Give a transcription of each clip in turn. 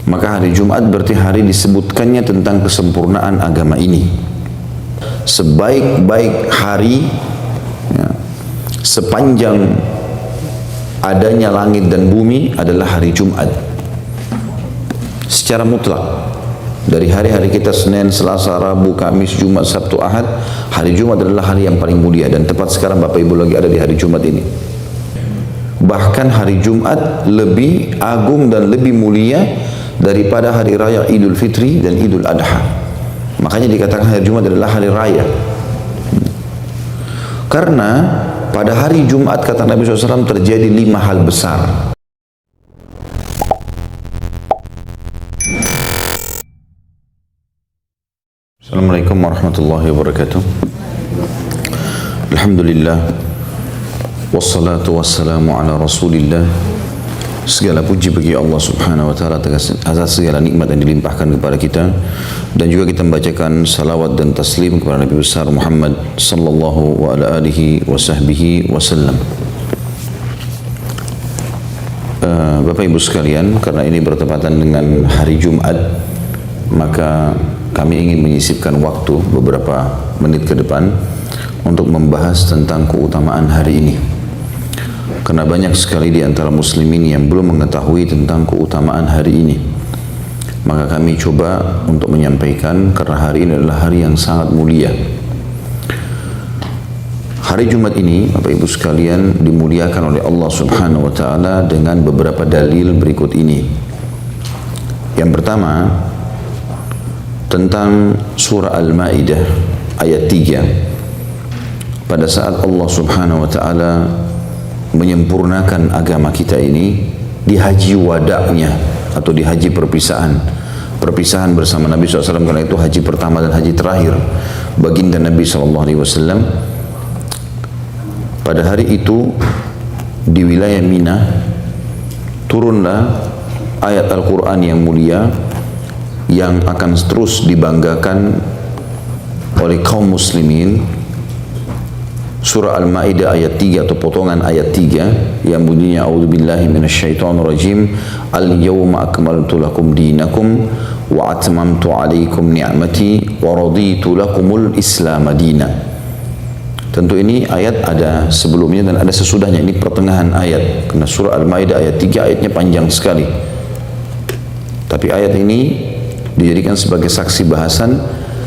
Maka hari Jumat berarti hari disebutkannya tentang kesempurnaan agama ini. Sebaik-baik hari, ya, sepanjang adanya langit dan bumi adalah hari Jumat. Secara mutlak, dari hari-hari kita Senin, Selasa, Rabu, Kamis, Jumat, Sabtu, Ahad, hari Jumat adalah hari yang paling mulia. Dan tepat sekarang Bapak Ibu lagi ada di hari Jumat ini. Bahkan hari Jumat lebih agung dan lebih mulia daripada hari raya Idul Fitri dan Idul Adha. Makanya dikatakan hari Jumat adalah hari raya. Karena pada hari Jumat kata Nabi SAW terjadi 5 hal besar. Assalamualaikum warahmatullahi wabarakatuh. Alhamdulillah, wassalatu wassalamu ala rasulillah. Segala puji bagi Allah subhanahu wa ta'ala atas segala nikmat yang dilimpahkan kepada kita. Dan juga kita membacakan salawat dan taslim kepada Nabi besar Muhammad sallallahu wa ala alihi wa sahbihi wasallam. Bapak Ibu sekalian, karena ini bertepatan dengan hari Jumat, maka kami ingin menyisipkan waktu beberapa menit ke depan untuk membahas tentang keutamaan hari ini. Karena banyak sekali di antara muslimin yang belum mengetahui tentang keutamaan hari ini. Maka kami coba untuk menyampaikan, karena hari ini adalah hari yang sangat mulia. Hari Jumat ini, Bapak Ibu sekalian, dimuliakan oleh Allah Subhanahu wa ta'ala dengan beberapa dalil berikut ini. Yang pertama, tentang surah Al-Ma'idah ayat 3. Pada saat Allah Subhanahu wa ta'ala menyempurnakan agama kita ini di haji wada'nya atau di haji perpisahan bersama Nabi SAW, karena itu haji pertama dan haji terakhir baginda Nabi SAW. Pada hari itu di wilayah Mina turunlah ayat Al-Quran yang mulia yang akan terus dibanggakan oleh kaum muslimin. Surah Al-Ma'idah ayat 3 atau potongan ayat 3 yang bunyinya a'udzubillahi minasyaitonirrajim, al-yawma akmaltu lakum dinakum wa atmamtu 'alaikum ni'mati wa raditu lakumul islam madina. Tentu ini ayat ada sebelumnya dan ada sesudahnya, ini pertengahan ayat. Karena surah Al-Ma'idah ayat 3 ayatnya panjang sekali. Tapi ayat ini dijadikan sebagai saksi bahasan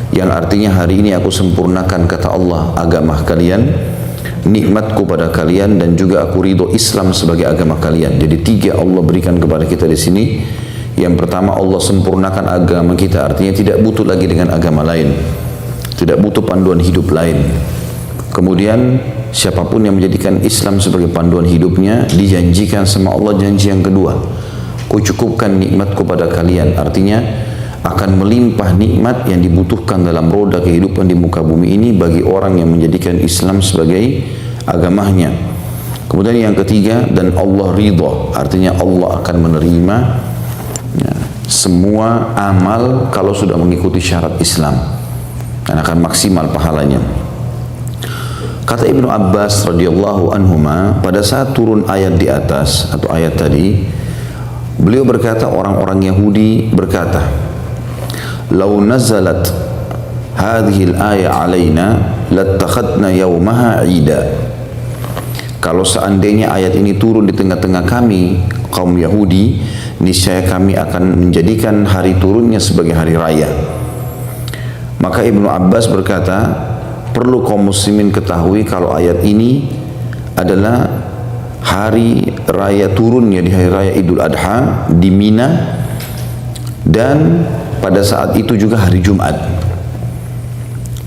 yang artinya hari ini aku sempurnakan, kata Allah, agama kalian, nikmatku pada kalian, dan juga aku ridho Islam sebagai agama kalian. Jadi 3 Allah berikan kepada kita di sini. Yang pertama, Allah sempurnakan agama kita, artinya tidak butuh lagi dengan agama lain, tidak butuh panduan hidup lain. Kemudian siapapun yang menjadikan Islam sebagai panduan hidupnya, dijanjikan sama Allah janji yang kedua, ku cukupkan nikmatku pada kalian, artinya akan melimpah nikmat yang dibutuhkan dalam roda kehidupan di muka bumi ini bagi orang yang menjadikan Islam sebagai agamanya. Kemudian yang ketiga, dan Allah ridha, artinya Allah akan menerima ya, semua amal kalau sudah mengikuti syarat Islam dan akan maksimal pahalanya. Kata Ibnu Abbas radhiyallahu anhuma, pada saat turun ayat di atas atau ayat tadi, beliau berkata, orang-orang Yahudi berkata, "Lau nazalat hadhihi al-aya alaina lattakhadna yawmaha 'ida." Kalau seandainya ayat ini turun di tengah-tengah kami kaum Yahudi, niscaya kami akan menjadikan hari turunnya sebagai hari raya. Maka Ibnu Abbas berkata, perlu kaum muslimin ketahui kalau ayat ini adalah hari raya turunnya di hari raya Idul Adha di Mina, dan pada saat itu juga hari Jumat.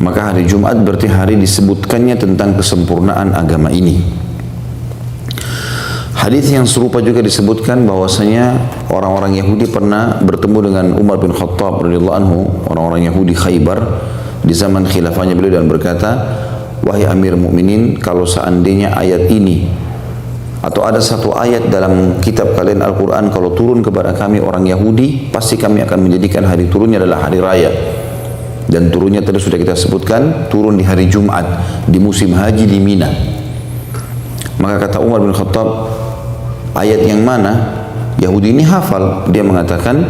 Maka hari Jumat berarti hari disebutkannya tentang kesempurnaan agama ini. Hadis yang serupa juga disebutkan bahwasanya orang-orang Yahudi pernah bertemu dengan Umar bin Khattab radhiyallahu anhu, orang-orang Yahudi Khaybar di zaman khilafahnya beliau, dan berkata, "Wahai Amir Mukminin, kalau seandainya ayat ini atau ada satu ayat dalam kitab kalian Al-Quran kalau turun kepada kami orang Yahudi, pasti kami akan menjadikan hari turunnya adalah hari raya." Dan turunnya tadi sudah kita sebutkan, turun di hari Jumat di musim haji di Mina. Maka kata Umar bin Khattab, ayat yang mana? Yahudi ini hafal, dia mengatakan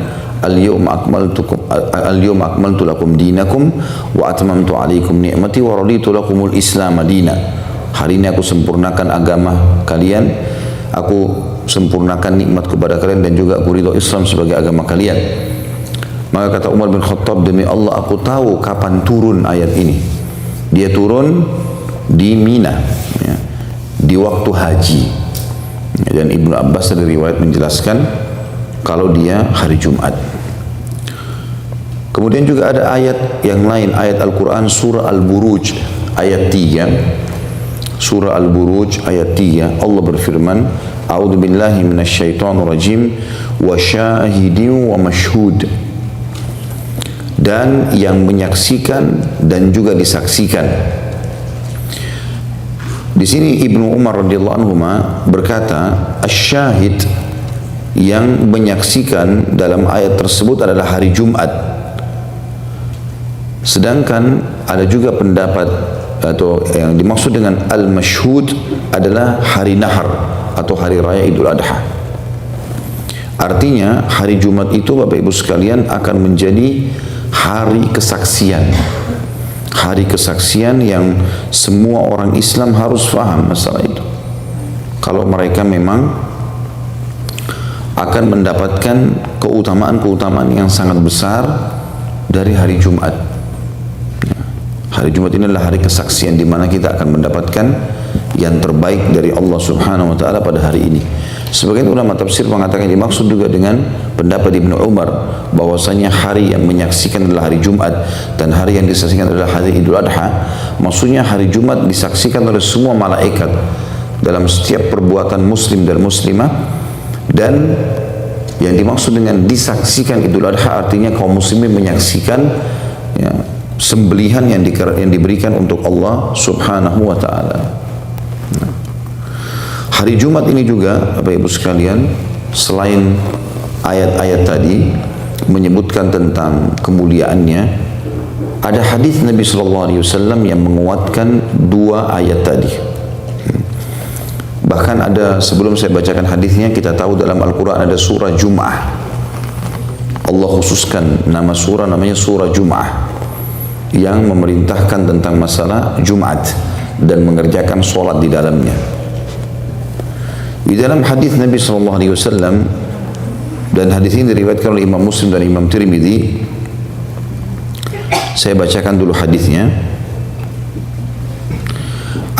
al-yawma akmaltu lakum dinakum wa atmamtu alaikum ni'mati wa raditu lakumul Islam madina. Hari ini aku sempurnakan agama kalian, aku sempurnakan nikmat kepada kalian, dan juga aku ridho Islam sebagai agama kalian. Maka kata Umar bin Khattab, demi Allah aku tahu kapan turun ayat ini. Dia turun di Mina, ya, di waktu haji. Dan Ibnu Abbas dari riwayat menjelaskan kalau dia hari Jumat. Kemudian juga ada ayat yang lain, ayat Al-Quran surah Al-Buruj ayat 3. Surah Al-Buruj ayat 3, Allah berfirman, A'udzu billahi minasyaitonir rajim, wa syahidin wa masyhud. Dan yang menyaksikan dan juga disaksikan. Di sini Ibnu Umar radhiyallahu anhu berkata, asy-syahid, yang menyaksikan dalam ayat tersebut adalah hari Jumat. Sedangkan ada juga pendapat atau yang dimaksud dengan al-masyhud adalah hari nahar atau hari raya Idul Adha. Artinya hari Jumat itu Bapak Ibu sekalian akan menjadi hari kesaksian. Hari kesaksian yang semua orang Islam harus faham masalah itu. Kalau mereka memang akan mendapatkan keutamaan-keutamaan yang sangat besar dari hari Jumat. Hari Jumat ini adalah hari kesaksian di mana kita akan mendapatkan yang terbaik dari Allah Subhanahu wa taala pada hari ini. Sebagian ulama tafsir mengatakan dimaksud juga dengan pendapat Ibnu Umar bahwasanya hari yang menyaksikan adalah hari Jumat dan hari yang disaksikan adalah hari Idul Adha. Maksudnya hari Jumat disaksikan oleh semua malaikat dalam setiap perbuatan muslim dan muslimah, dan yang dimaksud dengan disaksikan Idul Adha artinya kaum muslimin menyaksikan, ya, sembelihan yang diberikan untuk Allah Subhanahu wa taala. Hari Jumat ini juga Bapak Ibu sekalian, selain ayat-ayat tadi menyebutkan tentang kemuliaannya, ada hadis Nabi sallallahu alaihi wasallam yang menguatkan dua ayat tadi. Bahkan ada, sebelum saya bacakan hadisnya, kita tahu dalam Al-Quran ada surah Jum'ah. Allah khususkan nama surah, namanya surah Jum'ah, yang memerintahkan tentang masalah Jumat dan mengerjakan solat di dalamnya. Di dalam hadis Nabi sallallahu alaihi wasallam, dan hadis ini diriwayatkan oleh Imam Muslim dan Imam Tirmidzi. Saya bacakan dulu hadisnya.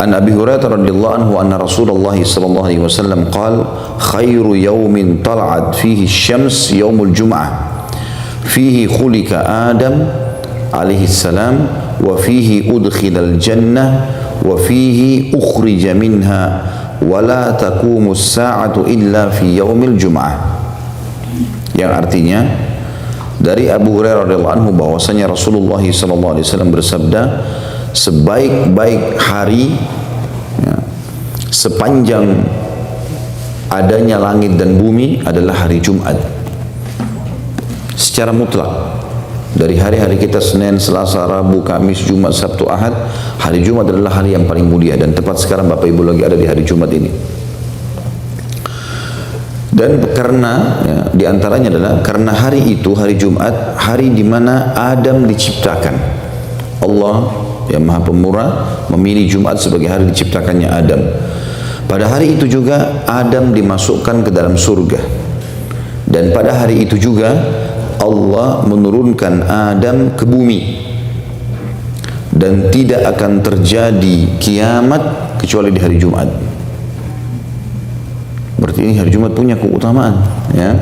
An Abi Hurairah radhiyallahu anhu anna Rasulullah sallallahu alaihi wasallam qala khairu yawmin tal'at fihi asy-syams yaumul jum'ah fihi khuliqa Adam alaihi salam wa fihi udkhilal jannah wa fihi ukhrija minha wa la taqumu as-sa'atu illa fi yaumil jum'ah. Yang artinya dari Abu Hurairah radhiyallahu anhu bahwasanya Rasulullah sallallahu alaihi wasallam bersabda, sebaik-baik hari, ya, sepanjang adanya langit dan bumi adalah hari Jumat. Secara mutlak, dari hari-hari kita Senin, Selasa, Rabu, Kamis, Jumat, Sabtu, Ahad, hari Jumat adalah hari yang paling mulia, dan tepat sekarang Bapak Ibu lagi ada di hari Jumat ini. Dan karena, ya, diantaranya adalah karena hari itu, hari Jumat, hari di mana Adam diciptakan. Allah yang Maha Pemurah memilih Jumat sebagai hari diciptakannya Adam. Pada hari itu juga Adam dimasukkan ke dalam surga, dan pada hari itu juga Allah menurunkan Adam ke bumi, dan tidak akan terjadi kiamat kecuali di hari Jumat. Berarti ini hari Jumat punya keutamaan, ya.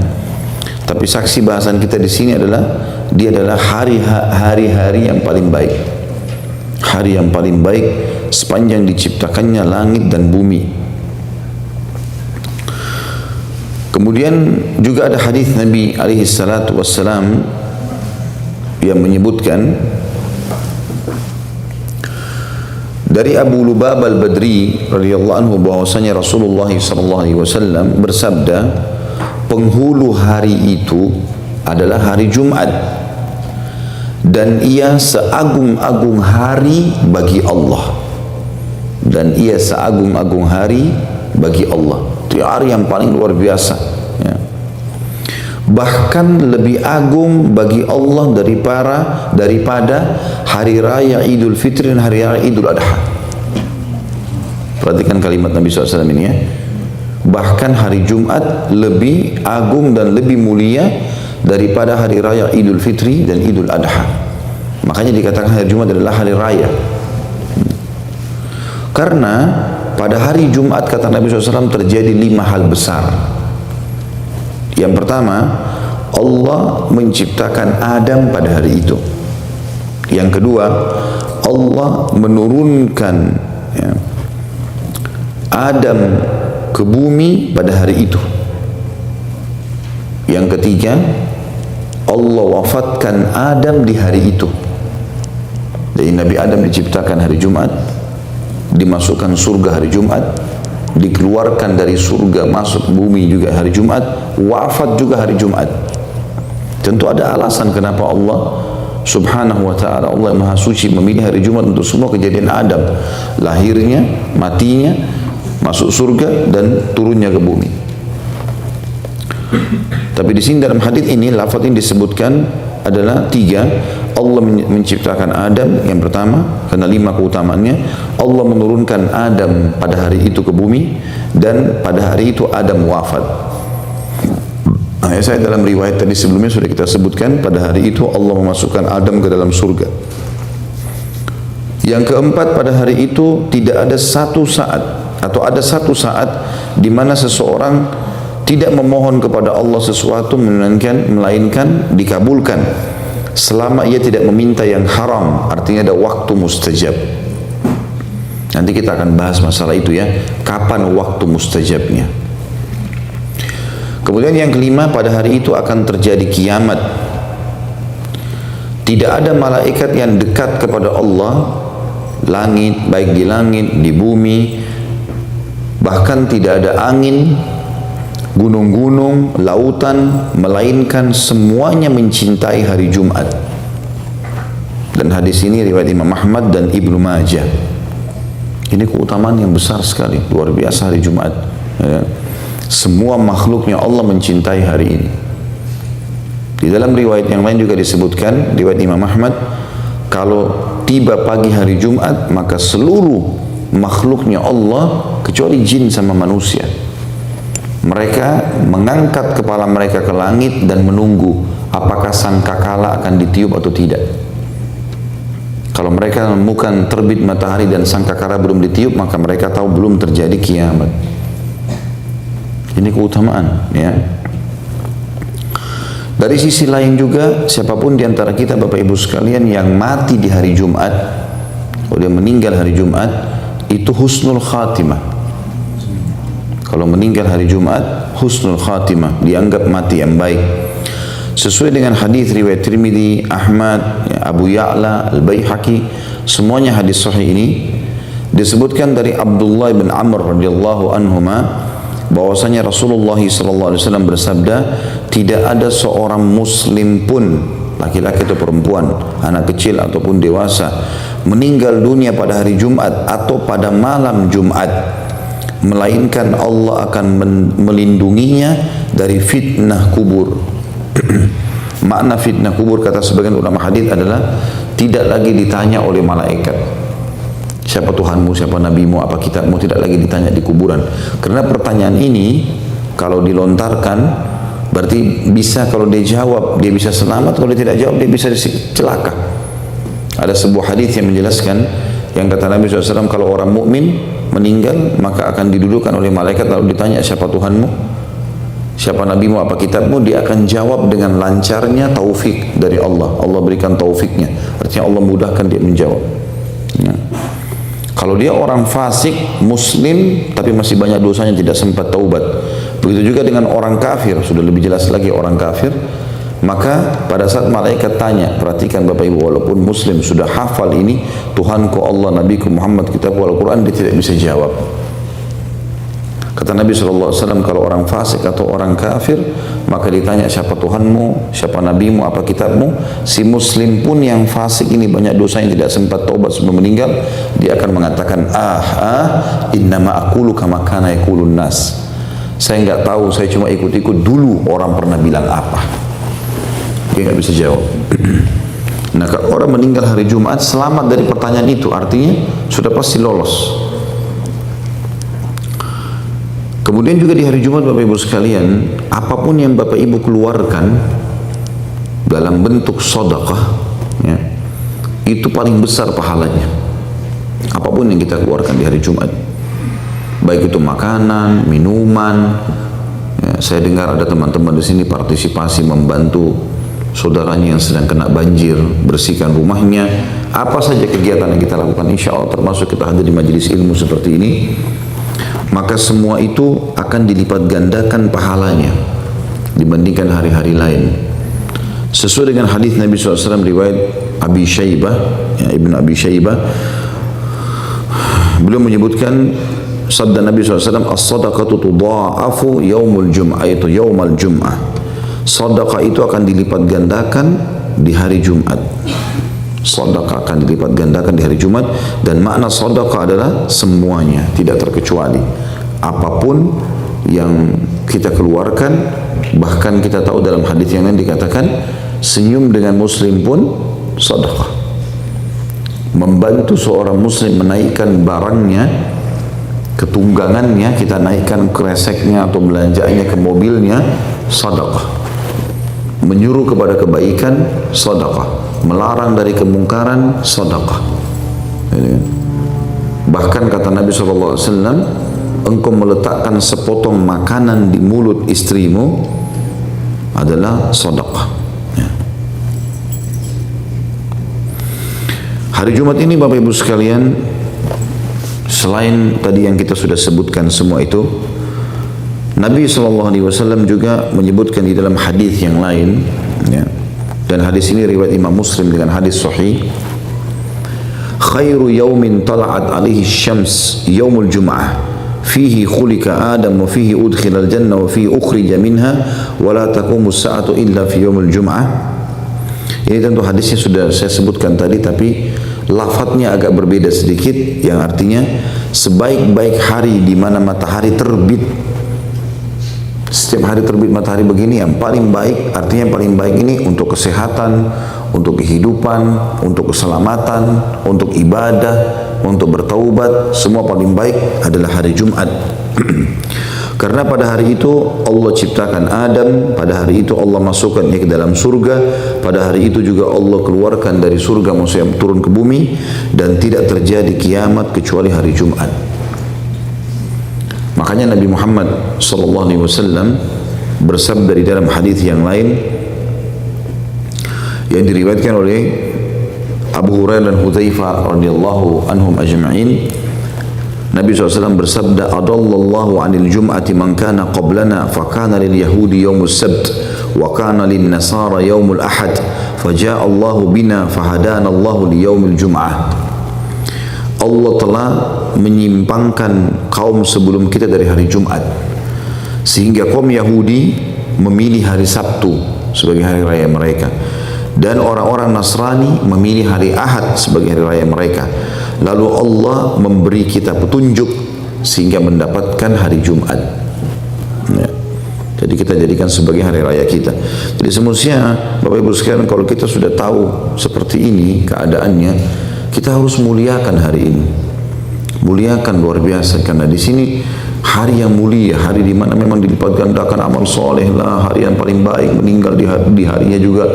Tapi saksi bahasan kita di sini adalah dia adalah hari-hari yang paling baik. Hari yang paling baik sepanjang diciptakannya langit dan bumi. Kemudian juga ada hadis Nabi alaihi salatu wassalam yang menyebutkan dari Abu Lubabah al-Badri radhiyallahu anhu bahwasanya Rasulullah sallallahu alaihi wasallam bersabda, penghulu hari itu adalah hari Jumat, dan ia seagung-agung hari bagi Allah, dan ia seagung-agung hari bagi Allah. Itu hari yang paling luar biasa, ya. bahkan lebih agung bagi Allah daripada hari raya Idul Fitri dan hari raya Idul Adha. Perhatikan kalimat Nabi SAW ini ya. Bahkan hari Jumat lebih agung dan lebih mulia daripada hari raya Idul Fitri dan Idul Adha. Makanya dikatakan hari Jumat adalah hari raya. Karena pada hari Jumat kata Nabi SAW terjadi 5 hal besar. Yang pertama, Allah menciptakan Adam pada hari itu. Yang kedua, Allah menurunkan Adam ke bumi pada hari itu. Yang ketiga, Allah wafatkan Adam di hari itu. Jadi Nabi Adam diciptakan hari Jumat, dimasukkan surga hari Jumat, dikeluarkan dari surga masuk bumi juga hari Jumat, wafat juga hari Jumat. Tentu ada alasan kenapa Allah Subhanahu wa ta'ala, Allah Maha Suci, memilih hari Jumat untuk semua kejadian Adam, lahirnya, matinya, masuk surga dan turunnya ke bumi. Tapi di sini dalam hadis ini lafaz ini disebutkan adalah 3. Allah menciptakan Adam yang pertama karena 5 keutamaannya. Allah menurunkan Adam pada hari itu ke bumi, dan pada hari itu Adam wafat. Nah, saya dalam riwayat tadi sebelumnya sudah kita sebutkan, pada hari itu Allah memasukkan Adam ke dalam surga. Yang keempat, pada hari itu tidak ada satu saat atau ada satu saat di mana seseorang tidak memohon kepada Allah sesuatu melainkan dikabulkan selama ia tidak meminta yang haram. Artinya ada waktu mustajab. Nanti kita akan bahas masalah itu ya, kapan waktu mustajabnya. Kemudian yang kelima, pada hari itu akan terjadi kiamat. Tidak ada malaikat yang dekat kepada Allah, langit, baik di langit, di bumi, bahkan tidak ada angin, gunung-gunung, lautan, melainkan semuanya mencintai hari Jumat. Dan hadis ini riwayat Imam Ahmad dan Ibnu Majah. Ini keutamaan yang besar sekali, luar biasa hari Jumat ya. Semua makhluknya Allah mencintai hari ini. Di dalam riwayat yang lain juga disebutkan, riwayat Imam Ahmad, kalau tiba pagi hari Jumat maka seluruh makhluknya Allah kecuali jin sama manusia, mereka mengangkat kepala mereka ke langit dan menunggu apakah sangkakala akan ditiup atau tidak. Kalau mereka menemukan terbit matahari dan sangkakala belum ditiup, maka mereka tahu belum terjadi kiamat. Ini keutamaan ya. Dari sisi lain juga, siapapun di antara kita Bapak Ibu sekalian yang mati di hari Jumat, kalau dia meninggal hari Jumat, itu husnul khatimah. Kalau meninggal hari Jumat, husnul khatimah, dianggap mati yang baik. Sesuai dengan hadis riwayat Tirmidzi, Ahmad, Abu Ya'la, Al-Baihaqi, semuanya hadis sahih ini disebutkan dari Abdullah bin Amr radhiyallahu anhuma bahwasanya Rasulullah SAW bersabda, tidak ada seorang muslim pun, laki-laki atau perempuan, anak kecil ataupun dewasa, meninggal dunia pada hari Jumat atau pada malam Jumat, melainkan Allah akan melindunginya dari fitnah kubur. Makna fitnah kubur kata sebagian ulama hadis adalah tidak lagi ditanya oleh malaikat, siapa Tuhanmu, siapa nabimu, apa kitabmu, tidak lagi ditanya di kuburan. Karena pertanyaan ini kalau dilontarkan berarti bisa, kalau dia jawab dia bisa selamat, kalau dia tidak jawab dia bisa celaka. Ada sebuah hadis yang menjelaskan, yang kata Nabi SAW, kalau orang mukmin meninggal maka akan didudukkan oleh malaikat lalu ditanya siapa Tuhanmu, siapa nabimu, apa kitabmu, dia akan jawab dengan lancarnya, taufik dari Allah. Allah berikan taufiknya, artinya Allah mudahkan dia menjawab. Nah, kalau dia orang fasik, muslim, tapi masih banyak dosanya, tidak sempat taubat. Begitu juga dengan orang kafir, sudah lebih jelas lagi orang kafir. Maka pada saat malaikat tanya, perhatikan Bapak Ibu, walaupun muslim sudah hafal ini, Tuhanku Allah, Nabiku Muhammad, kitabku Al-Quran, dia tidak bisa jawab. Kata Nabi SAW, kalau orang fasik atau orang kafir, maka ditanya siapa Tuhanmu, siapa nabimu, apa kitabmu, si muslim pun yang fasik ini banyak dosanya, tidak sempat taubat sebelum meninggal, dia akan mengatakan, innama aqulu kama kana yaqulun nas. Saya nggak tahu, saya cuma ikut-ikut dulu orang pernah bilang apa. Dia nggak bisa jawab. Nah, kalau orang meninggal hari Jumat selamat dari pertanyaan itu, artinya sudah pasti lolos. Kemudian juga di hari Jumat Bapak Ibu sekalian, apapun yang Bapak Ibu keluarkan dalam bentuk sedekah, ya, itu paling besar pahalanya. Apapun yang kita keluarkan di hari Jumat, baik itu makanan, minuman. Ya, saya dengar ada teman-teman di sini partisipasi membantu saudaranya yang sedang kena banjir, bersihkan rumahnya. Apa saja kegiatan yang kita lakukan, insya Allah termasuk kita hadir di majelis ilmu seperti ini, maka semua itu akan dilipat gandakan pahalanya dibandingkan hari-hari lain. Sesuai dengan hadis Nabi SAW riwayat Abi Syaibah, ya, Ibn Abi Syaibah, beliau menyebutkan sabda Nabi SAW, as-sadaqatu tudha'afu yaumul jum'ah, itu yaumal jum'ah. Sedekah itu akan dilipat gandakan di hari Jumat. Sedekah akan dilipat gandakan di hari Jumat, dan makna sedekah adalah semuanya, tidak terkecuali. Apapun yang kita keluarkan, bahkan kita tahu dalam hadis yang lain dikatakan senyum dengan muslim pun sedekah. Membantu seorang muslim menaikkan barangnya, ketunggangannya, kita naikkan kreseknya atau belanjaannya ke mobilnya, sedekah. Menyuruh kepada kebaikan, sedekah. Melarang dari kemungkaran, sedekah. Bahkan kata Nabi SAW, engkau meletakkan sepotong makanan di mulut istrimu adalah sedekah. Ya. Hari Jumat ini Bapak Ibu sekalian, selain tadi yang kita sudah sebutkan semua itu, Nabi SAW juga menyebutkan di dalam hadis yang lain, ya, dan hadis ini riwayat Imam Muslim dengan hadis sahih, khairu yaumin tala'at alaihi syams yaumul jum'ah fihi khulika Adam wa fihi udkhilal jannah wa fihi ukhrija minha wa la taqumu sa'atu illa fi yaumul jum'ah. Ini tentu hadisnya sudah saya sebutkan tadi, tapi lafadznya agak berbeda sedikit, yang artinya sebaik-baik hari di mana matahari terbit. Setiap hari terbit matahari begini yang paling baik, artinya yang paling baik ini untuk kesehatan, untuk kehidupan, untuk keselamatan, untuk ibadah, untuk bertaubat, semua paling baik adalah hari Jumat. Karena pada hari itu Allah ciptakan Adam, pada hari itu Allah masukkan dia ke dalam surga, pada hari itu juga Allah keluarkan dari surga manusia turun ke bumi, dan tidak terjadi kiamat kecuali hari Jumat. Makanya Nabi Muhammad SAW bersabda di dalam hadis yang lain yang diriwayatkan oleh Abu Hurairah dan Hudzaifah radhiyallahu anhum ajma'in, Nabi SAW bersabda, adallallahu anil jum'ati man kana qablana fa kana lil yahudi yaumus sabt wa kana lin nasara yaumul ahad faja'a Allahu bina fahadana Allahu li yaumil jum'ah. Allah telah menyimpangkan kaum sebelum kita dari hari Jumat, sehingga kaum Yahudi memilih hari Sabtu sebagai hari raya mereka, dan orang-orang Nasrani memilih hari Ahad sebagai hari raya mereka. Lalu Allah memberi kita petunjuk sehingga mendapatkan hari Jumat, ya. Jadi kita jadikan sebagai hari raya kita. Jadi semestinya Bapak Ibu sekalian, kalau kita sudah tahu seperti ini keadaannya, kita harus muliakan hari ini, muliakan luar biasa, karena di sini hari yang mulia, hari di mana memang dilipat gandakan amal soleh lah, hari yang paling baik. Meninggal di harinya juga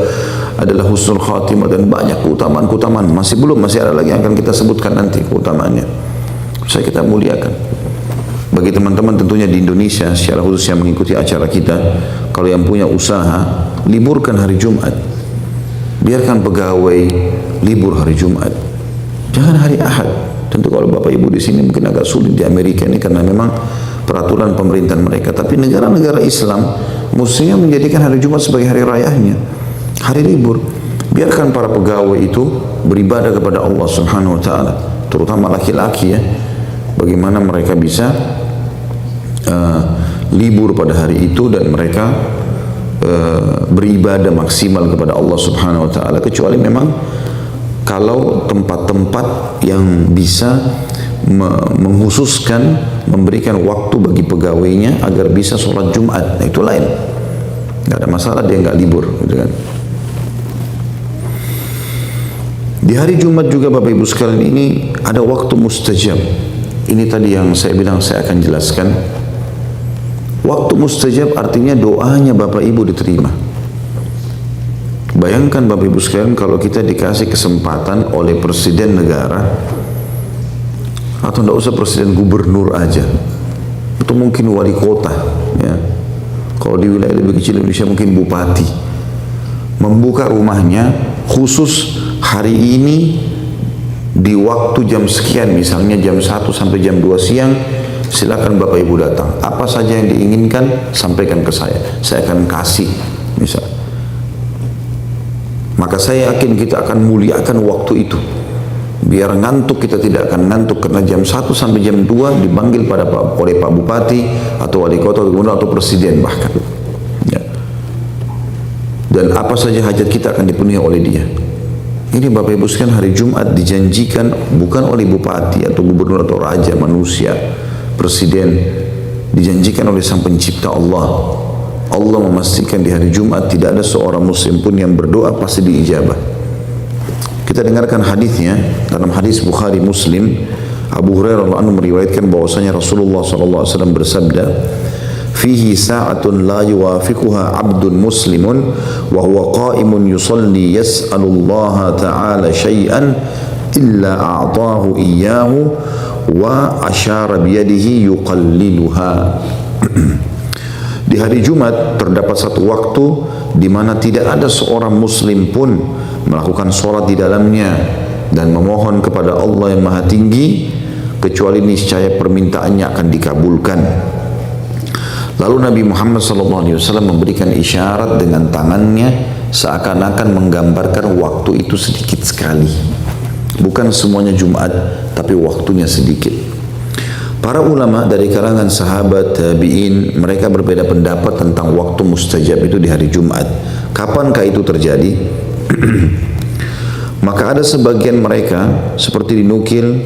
adalah husnul khatimah dan banyak keutamaan-keutamaan. Masih ada lagi yang akan kita sebutkan nanti keutamaannya. Saya kita muliakan. Bagi teman-teman tentunya di Indonesia secara khusus yang mengikuti acara kita, kalau yang punya usaha, liburkan hari Jumat. Biarkan pegawai libur hari Jumat. Jangan hari Ahad. Tentu kalau Bapak Ibu di sini mungkin agak sulit di Amerika ini karena memang peraturan pemerintahan mereka. Tapi negara-negara Islam mestinya menjadikan hari Jumat sebagai hari rayanya, hari libur. Biarkan para pegawai itu beribadah kepada Allah Subhanahu wa taala, terutama laki-laki, ya. Bagaimana mereka bisa libur pada hari itu dan mereka beribadah maksimal kepada Allah Subhanahu wa taala, kecuali memang kalau tempat-tempat yang bisa menghususkan, memberikan waktu bagi pegawainya agar bisa sholat Jumat. Nah, itu lain, nggak ada masalah, dia nggak libur, gitu kan. Di hari Jumat juga Bapak Ibu sekalian ini ada waktu mustajab. Ini tadi yang saya bilang saya akan jelaskan. Waktu mustajab artinya doanya Bapak Ibu diterima. Bayangkan Bapak Ibu sekalian kalau kita dikasih kesempatan oleh presiden negara, atau tidak usah presiden, gubernur aja, atau mungkin wali kota, ya. Kalau di wilayah lebih kecil Indonesia mungkin bupati, membuka rumahnya khusus hari ini di waktu jam sekian, misalnya jam 1 sampai jam 2 siang, silakan Bapak Ibu datang. Apa saja yang diinginkan sampaikan ke saya akan kasih, misal. Maka saya yakin kita akan muliakan waktu itu. Biar ngantuk kita tidak akan ngantuk, karena jam 1 sampai jam 2 dipanggil oleh Pak Bupati atau wali kota atau presiden bahkan. Ya. Dan apa saja hajat kita akan dipenuhi oleh dia. Ini Bapak Ibu sekalian, hari Jumat dijanjikan bukan oleh bupati atau gubernur atau raja manusia, presiden, dijanjikan oleh Sang Pencipta Allah. Allah memastikan di hari Jumat tidak ada seorang muslim pun yang berdoa pasti diijabah. Kita dengarkan hadisnya dalam hadis Bukhari Muslim. Abu Hurairah radhiyallahu anhu meriwayatkan bahwasanya Rasulullah SAW bersabda, fihi sa'atun la yuwafiquha 'abdun muslimun wa huwa qa'imun yusalli yas'alullaha ta'ala syai'an illa a'tahu iyyahu wa asyara biyadihi yuqalliluha. Di hari Jumat terdapat satu waktu di mana tidak ada seorang muslim pun melakukan sholat di dalamnya dan memohon kepada Allah yang Maha Tinggi kecuali niscaya permintaannya akan dikabulkan. Lalu Nabi Muhammad SAW memberikan isyarat dengan tangannya seakan-akan menggambarkan waktu itu sedikit sekali. Bukan semuanya Jumat, tapi waktunya sedikit. Para ulama dari kalangan sahabat, tabi'in, mereka berbeda pendapat tentang waktu mustajab itu di hari Jumat. Kapankah itu terjadi? Maka ada sebagian mereka seperti dinukil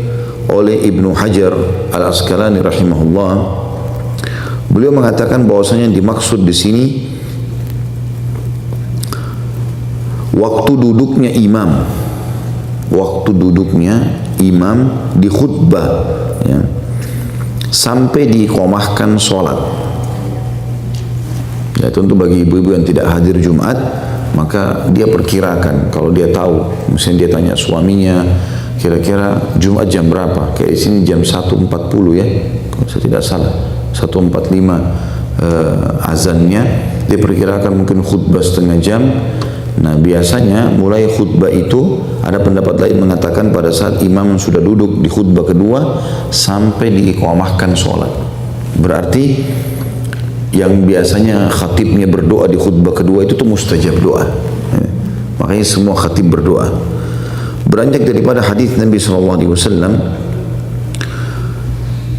oleh Ibnu Hajar Al-Asqalani rahimahullah. Beliau mengatakan bahwasanya yang dimaksud di sini waktu duduknya imam. Waktu duduknya imam di khutbah, ya, sampai diiqamahkan sholat. Ya, tentu bagi ibu-ibu yang tidak hadir Jumat, maka dia perkirakan, kalau dia tahu, misalnya dia tanya suaminya, kira-kira Jumat jam berapa? Kayak di sini jam 1.40 ya, kalau saya tidak salah, 1.45 azannya, dia perkirakan mungkin khutbah setengah jam. Nah, biasanya mulai khutbah itu ada pendapat lain mengatakan pada saat imam sudah duduk di khutbah kedua sampai diiqamahkan sholat. Berarti yang biasanya khatibnya berdoa di khutbah kedua itu tuh mustajab doa. Makanya semua khatib berdoa. Beranjak daripada hadis Nabi SAW,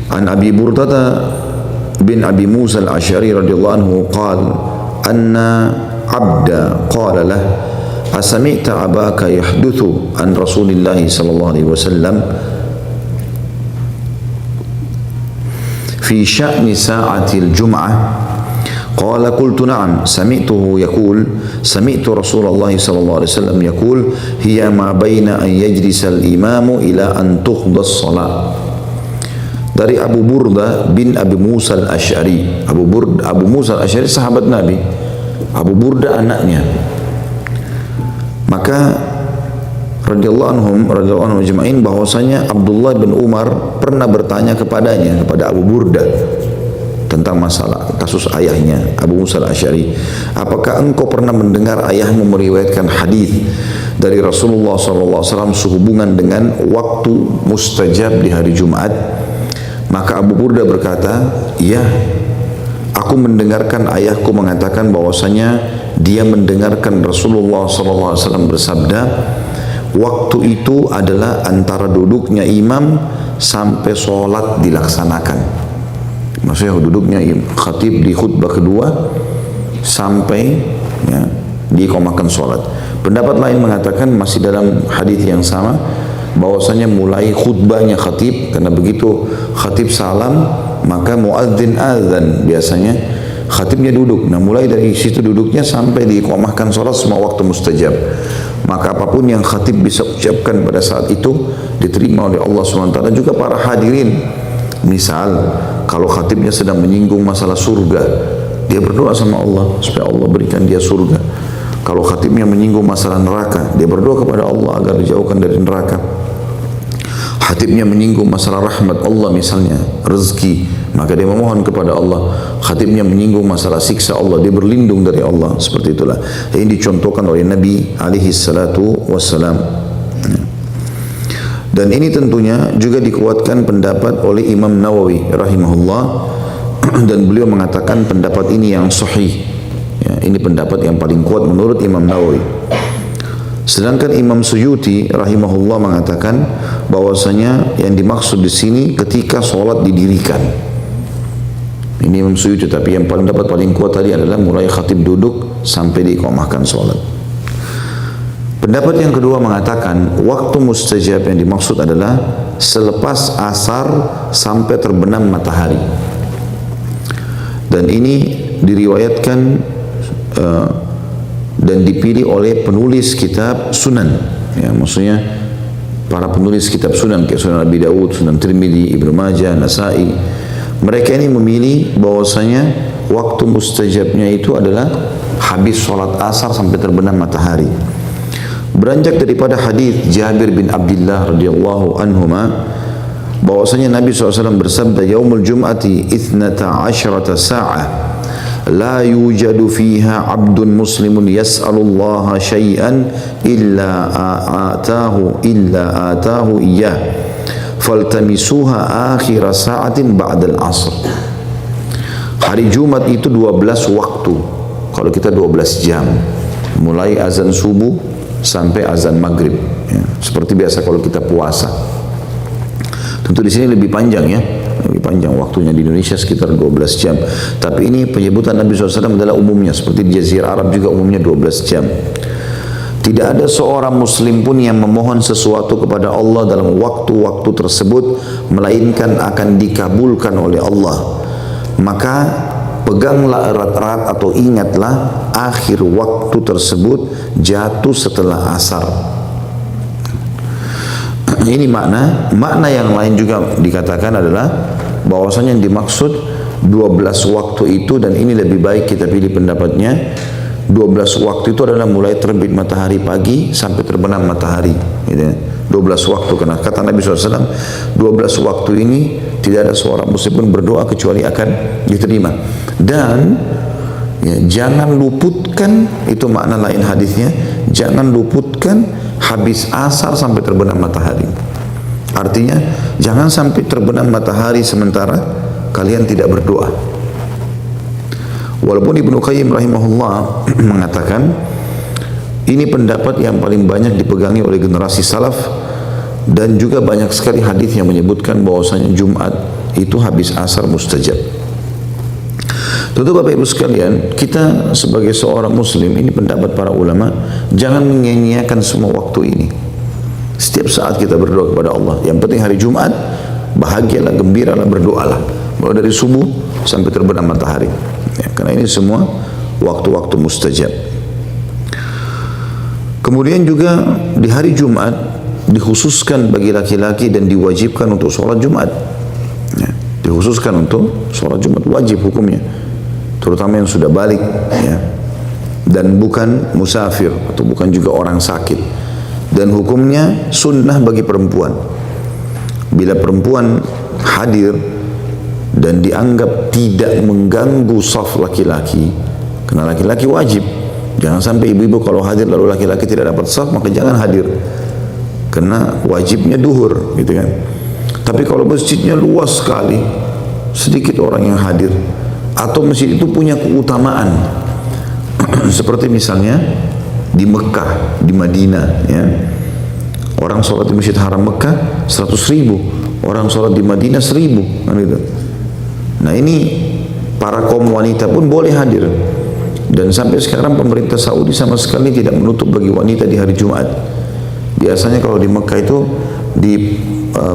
an Abi Burdah bin Abi Musa al-Asy'ari radhiyallahu anhu qala anna abda qala lah asami'ta abaka yahduthu an Rasulillah sallallahu alaihi wasallam fi sya'ni sa'atil jum'ah qala qultu na'am sami'tuhu yaqul sami'tu Rasulullah sallallahu alaihi wasallam yaqul hiya ma baina an yajlisa al-imamu ila an tuqda as-salat. Dari Abu Burdah bin Abi Musa al-Asy'ari. Abu Musa al-Asy'ari sahabat Nabi, Abu Burdah anaknya. Maka radhiyallahu anhum ajma'in bahwasanya Abdullah bin Umar pernah bertanya kepadanya, kepada Abu Burdah, tentang masalah kasus ayahnya Abu Musa al-Asy'ari. Apakah engkau pernah mendengar ayahmu meriwayatkan hadis dari Rasulullah SAW sehubungan dengan waktu mustajab di hari Jumat? Maka Abu Burdah berkata, iya, aku mendengarkan ayahku mengatakan bahwasanya dia mendengarkan Rasulullah SAW bersabda, waktu itu adalah antara duduknya imam sampai sholat dilaksanakan. Maksudnya duduknya khatib di khutbah kedua sampai diiqamahkan sholat. Pendapat lain mengatakan masih dalam hadis yang sama, bahwasanya mulai khutbahnya khatib, karena begitu khatib salam maka muadzin azan, biasanya khatibnya duduk. Nah mulai dari situ duduknya sampai diiqamahkan salat semua waktu mustajab. Maka apapun yang khatib bisa ucapkan pada saat itu diterima oleh Allah SWT, juga para hadirin. Misal kalau khatibnya sedang menyinggung masalah surga, dia berdoa sama Allah supaya Allah berikan dia surga. Kalau khatibnya menyinggung masalah neraka, dia berdoa kepada Allah agar dijauhkan dari neraka. Khatibnya menyinggung masalah rahmat Allah, misalnya rezeki, maka dia memohon kepada Allah. Khatibnya menyinggung masalah siksa Allah, dia berlindung dari Allah. Seperti itulah yang dicontohkan oleh Nabi alaihi salatu wassalam. Dan ini tentunya juga dikuatkan pendapat oleh Imam Nawawi rahimahullah, dan beliau mengatakan pendapat ini yang sahih. Ya, ini pendapat yang paling kuat menurut Imam Nawawi. Sedangkan Imam Suyuti rahimahullah mengatakan bahwasanya yang dimaksud di sini ketika sholat didirikan. Ini Imam Suyuti, tapi yang pendapat paling kuat tadi adalah mulai khatib duduk sampai diiqamahkan sholat. Pendapat yang kedua mengatakan waktu mustajab yang dimaksud adalah selepas asar sampai terbenam matahari. Dan ini diriwayatkan dan dipilih oleh penulis kitab Sunan, ya, maksudnya para penulis kitab Sunan kayak Sunan Abi Dawud, Sunan Tirmidzi, Ibnu Majah, Nasai. Mereka ini memilih bahwasanya waktu mustajabnya itu adalah habis sholat asar sampai terbenam matahari. Beranjak daripada hadis Jabir bin Abdullah radhiyallahu anhuma bahwasanya Nabi SAW bersabda, "Yaumul Jum'ati 12 sa'ah la yujadu fiha 'abdun muslimun yas'alullaha syai'an illa atahu iyyah faltamisuha akhir sa'atin ba'dal 'asr." Hari Jumat itu 12 waktu. Kalau kita 12 jam, mulai azan subuh sampai azan maghrib, ya. Seperti biasa kalau kita puasa. Tentu di sini lebih panjang, ya, lebih panjang waktunya. Di Indonesia sekitar 12 jam. Tapi ini penyebutan Nabi SAW adalah umumnya, seperti di Jazirah Arab juga umumnya 12 jam. Tidak ada seorang muslim pun yang memohon sesuatu kepada Allah dalam waktu-waktu tersebut melainkan akan dikabulkan oleh Allah. Maka peganglah erat-erat atau ingatlah akhir waktu tersebut jatuh setelah asar. Ini makna yang lain juga dikatakan adalah bahwasanya yang dimaksud 12 waktu itu, dan ini lebih baik kita pilih pendapatnya, 12 waktu itu adalah mulai terbit matahari pagi sampai terbenam matahari, gitu. 12 waktu, karena kata Nabi SAW 12 waktu ini tidak ada seorang muslim pun berdoa kecuali akan diterima. Dan ya, jangan luputkan, itu makna lain hadisnya, jangan luputkan habis asar sampai terbenam matahari. Artinya jangan sampai terbenam matahari sementara kalian tidak berdoa. Walaupun Ibnu Qayyim rahimahullah mengatakan ini pendapat yang paling banyak dipegangi oleh generasi salaf, dan juga banyak sekali hadis yang menyebutkan bahwasanya Jumat itu habis asar mustajab. Tentu Bapak Ibu sekalian, kita sebagai seorang muslim, ini pendapat para ulama, jangan menyia-nyiakan semua waktu ini. Setiap saat kita berdoa kepada Allah. Yang penting hari Jumat, bahagialah, gembiralah, berdoalah. Mulai dari subuh sampai terbenam matahari. Ya, karena ini semua waktu-waktu mustajab. Kemudian juga di hari Jumat dikhususkan bagi laki-laki dan diwajibkan untuk sholat Jumat. Ya, dikhususkan untuk sholat Jumat, wajib hukumnya. Terutama yang sudah balik, ya, dan bukan musafir atau bukan juga orang sakit. Dan hukumnya sunnah bagi perempuan. Bila perempuan hadir dan dianggap tidak mengganggu saf laki-laki, karena laki-laki wajib. Jangan sampai ibu-ibu kalau hadir lalu laki-laki tidak dapat saf, maka jangan hadir, karena wajibnya duhur, gitu kan. Tapi kalau masjidnya luas sekali, sedikit orang yang hadir, atau masjid itu punya keutamaan seperti misalnya di Mekah, di Madinah, ya, orang sholat di Masjid Haram Mekah 100.000, orang sholat di Madinah 1.000, kan gitu. Nah ini para kaum wanita pun boleh hadir, dan sampai sekarang pemerintah Saudi sama sekali tidak menutup bagi wanita di hari Jumat. Biasanya kalau di Mekah itu di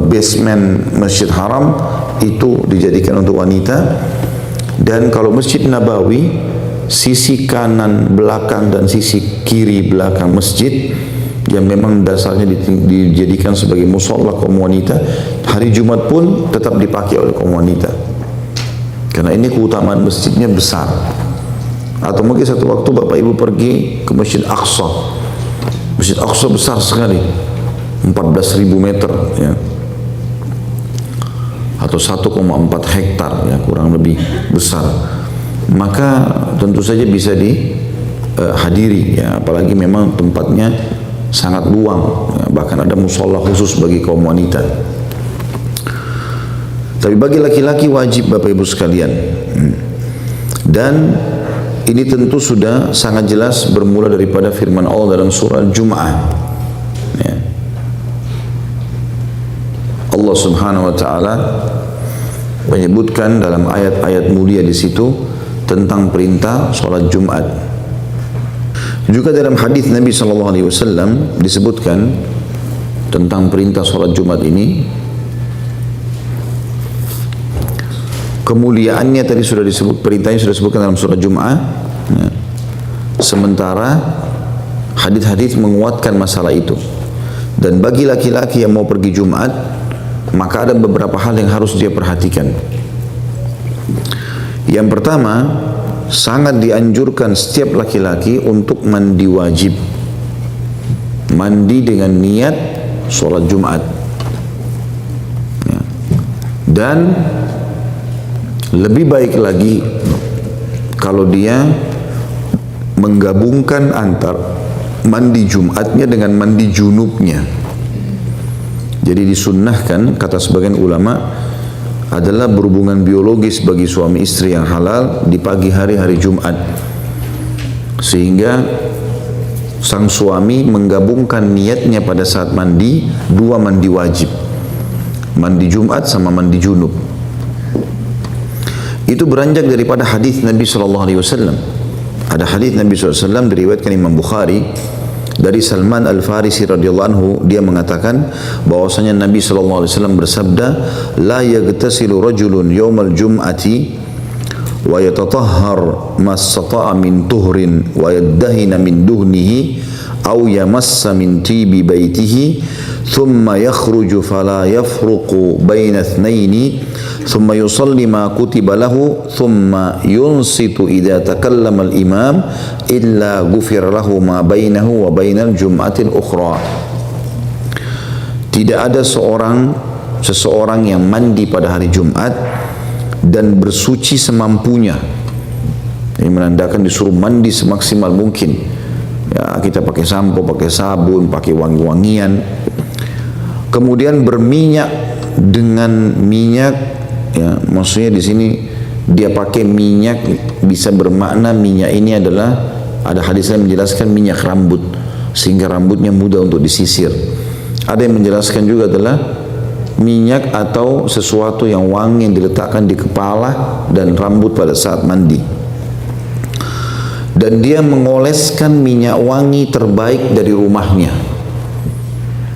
basement Masjid Haram itu dijadikan untuk wanita, dan kalau Masjid Nabawi sisi kanan belakang dan sisi kiri belakang masjid yang memang dasarnya dijadikan sebagai musola kaum wanita, hari Jumat pun tetap dipakai oleh kaum wanita karena ini keutamaan masjidnya besar. Atau mungkin satu waktu Bapak Ibu pergi ke Masjid Aqsa. Masjid Aqsa besar sekali, 14.000 meter ya, atau 1,4 hektar ya, kurang lebih besar. Maka tentu saja bisa dihadiri ya, apalagi memang tempatnya sangat luang ya, bahkan ada musola khusus bagi kaum wanita. Tapi bagi laki-laki wajib Bapak Ibu sekalian. Dan ini tentu sudah sangat jelas bermula daripada firman Allah dalam surah Al-Jum'ah ya. Allah Subhanahu wa taala menyebutkan dalam ayat-ayat mulia di situ tentang perintah salat Jumat. Juga dalam hadis Nabi sallallahu alaihi wasallam disebutkan tentang perintah salat Jumat ini. Kemuliaannya tadi sudah disebut, perintahnya sudah disebutkan dalam surah Jum'ah ya. Sementara hadis-hadis menguatkan masalah itu. Dan bagi laki-laki yang mau pergi Jumat, maka ada beberapa hal yang harus dia perhatikan. Yang pertama, sangat dianjurkan setiap laki-laki untuk mandi wajib, mandi dengan niat sholat Jumat ya. Dan lebih baik lagi kalau dia menggabungkan antar mandi Jumatnya dengan mandi junubnya. Jadi disunnahkan kata sebagian ulama adalah berhubungan biologis bagi suami istri yang halal di pagi hari Jumat, sehingga sang suami menggabungkan niatnya pada saat mandi, dua mandi wajib, mandi Jumat sama mandi junub. Itu beranjak daripada hadis Nabi SAW. Ada hadis Nabi SAW diriwayatkan Imam Bukhari dari Salman Al-Farisi radhiyallahu anhu, dia mengatakan bahwasanya Nabi SAW bersabda, la yagtasilu rajulun yawmal jum'ati wa yatatahhar masata'a min tuhrin wa yaddahina min duhnihi aw yamassa min tibi baitihi thumma yakhruju fala yafruqu baina ithnaini thumma yusalli ma kutiba lahu thumma yunsitu idza takallama al-imam illa ghufira lahu ma bainahu wa bainal jum'atil ukhra. Tidak ada seseorang yang mandi pada hari Jumat dan bersuci semampunya. Ini menandakan disuruh mandi semaksimal mungkin. Ya, kita pakai sampo, pakai sabun, pakai wangi-wangian. Kemudian berminyak dengan minyak, ya, maksudnya di sini dia pakai minyak, bisa bermakna minyak ini adalah, ada hadis yang menjelaskan minyak rambut sehingga rambutnya mudah untuk disisir. Ada yang menjelaskan juga adalah minyak atau sesuatu yang wangi yang diletakkan di kepala dan rambut pada saat mandi. Dan dia mengoleskan minyak wangi terbaik dari rumahnya.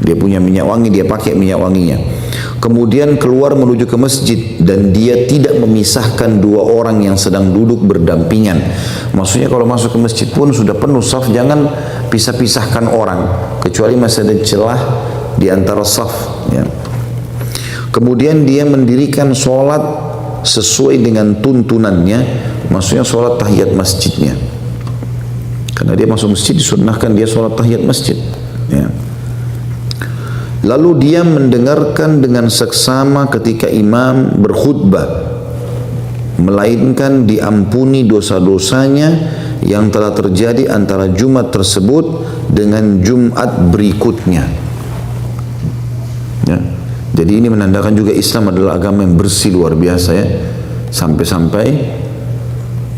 Dia punya minyak wangi, dia pakai minyak wanginya. Kemudian keluar menuju ke masjid dan dia tidak memisahkan dua orang yang sedang duduk berdampingan. Maksudnya kalau masuk ke masjid pun sudah penuh saf, jangan pisah-pisahkan orang kecuali masih ada celah di antara saf ya. Kemudian dia mendirikan sholat sesuai dengan tuntunannya, maksudnya sholat tahiyat masjidnya. Karena dia masuk masjid disunnahkan dia sholat tahiyat masjid ya. Lalu dia mendengarkan dengan seksama ketika imam berkhutbah, melainkan diampuni dosa-dosanya yang telah terjadi antara Jumat tersebut dengan Jumat berikutnya ya. Jadi ini menandakan juga Islam adalah agama yang bersih luar biasa ya. Sampai-sampai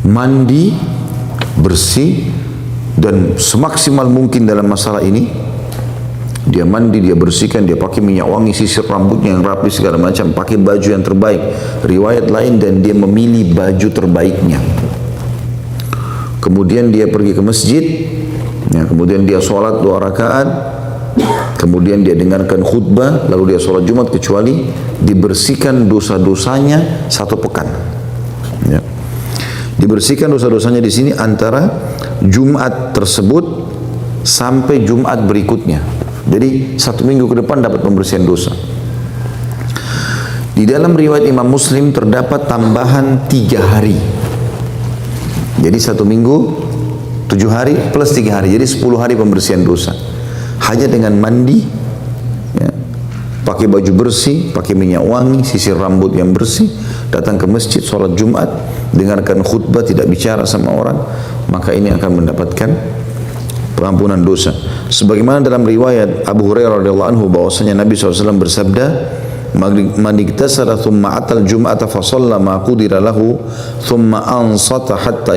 mandi bersih dan semaksimal mungkin dalam masalah ini. Dia mandi, dia bersihkan, dia pakai minyak wangi, sisir rambutnya yang rapi segala macam, pakai baju yang terbaik. Riwayat lain, dan dia memilih baju terbaiknya. Kemudian dia pergi ke masjid ya, kemudian dia sholat 2 rakaat kemudian dia dengarkan khutbah, lalu dia sholat Jumat, kecuali dibersihkan dosa-dosanya 1 pekan. Ya. Dibersihkan dosa-dosanya di sini antara Jumat tersebut sampai Jumat berikutnya. Jadi 1 minggu ke depan dapat pembersihan dosa. Di dalam riwayat Imam Muslim terdapat tambahan 3 hari. Jadi 1 minggu 7 hari plus 3 hari, jadi 10 hari pembersihan dosa. Hanya dengan mandi, ya, pakai baju bersih, pakai minyak wangi, sisir rambut yang bersih, datang ke masjid, sholat Jumat, dengarkan khutbah, tidak bicara sama orang, maka ini akan mendapatkan pengampunan dosa. Sebagaimana dalam riwayat Abu Hurairah radhiyallahu anhu bahwasanya Nabi SAW bersabda, "Man iktasara thumma atal jum'ata fa shalla ma qudira lahu thumma ansata hatta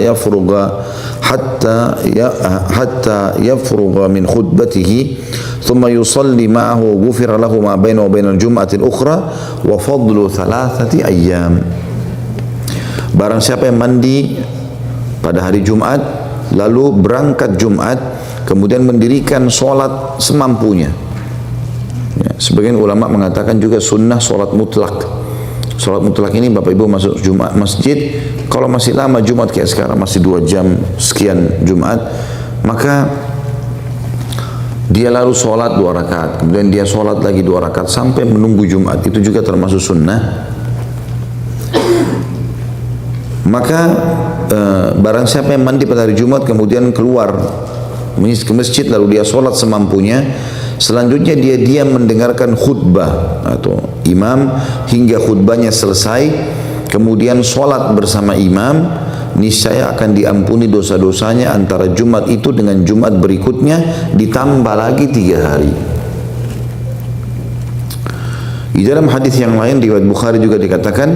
yafruga min khutbatihi thumma yusalli ma'ahu ghufira lahu ma bainahu wa bainal jum'ati al-ukhra wa fadlu 3 ayyam." Barang siapa yang mandi pada hari Jumat lalu berangkat Jumat, kemudian mendirikan sholat semampunya. Ya, sebagian ulama mengatakan juga sunnah sholat mutlak. Sholat mutlak ini Bapak Ibu masuk Jumat masjid, kalau masih lama Jumat kayak sekarang masih 2 jam sekian Jumat, maka dia lalu sholat 2 rakaat, kemudian dia sholat lagi 2 rakaat sampai menunggu Jumat, itu juga termasuk sunnah. Maka barang siapa yang mandi pada hari Jumat kemudian keluar ke masjid lalu dia sholat semampunya, selanjutnya dia diam mendengarkan khutbah atau imam hingga khutbahnya selesai, kemudian sholat bersama imam, niscaya akan diampuni dosa-dosanya antara Jumat itu dengan Jumat berikutnya, ditambah lagi 3 hari. Di dalam hadis yang lain riwayat Bukhari juga dikatakan,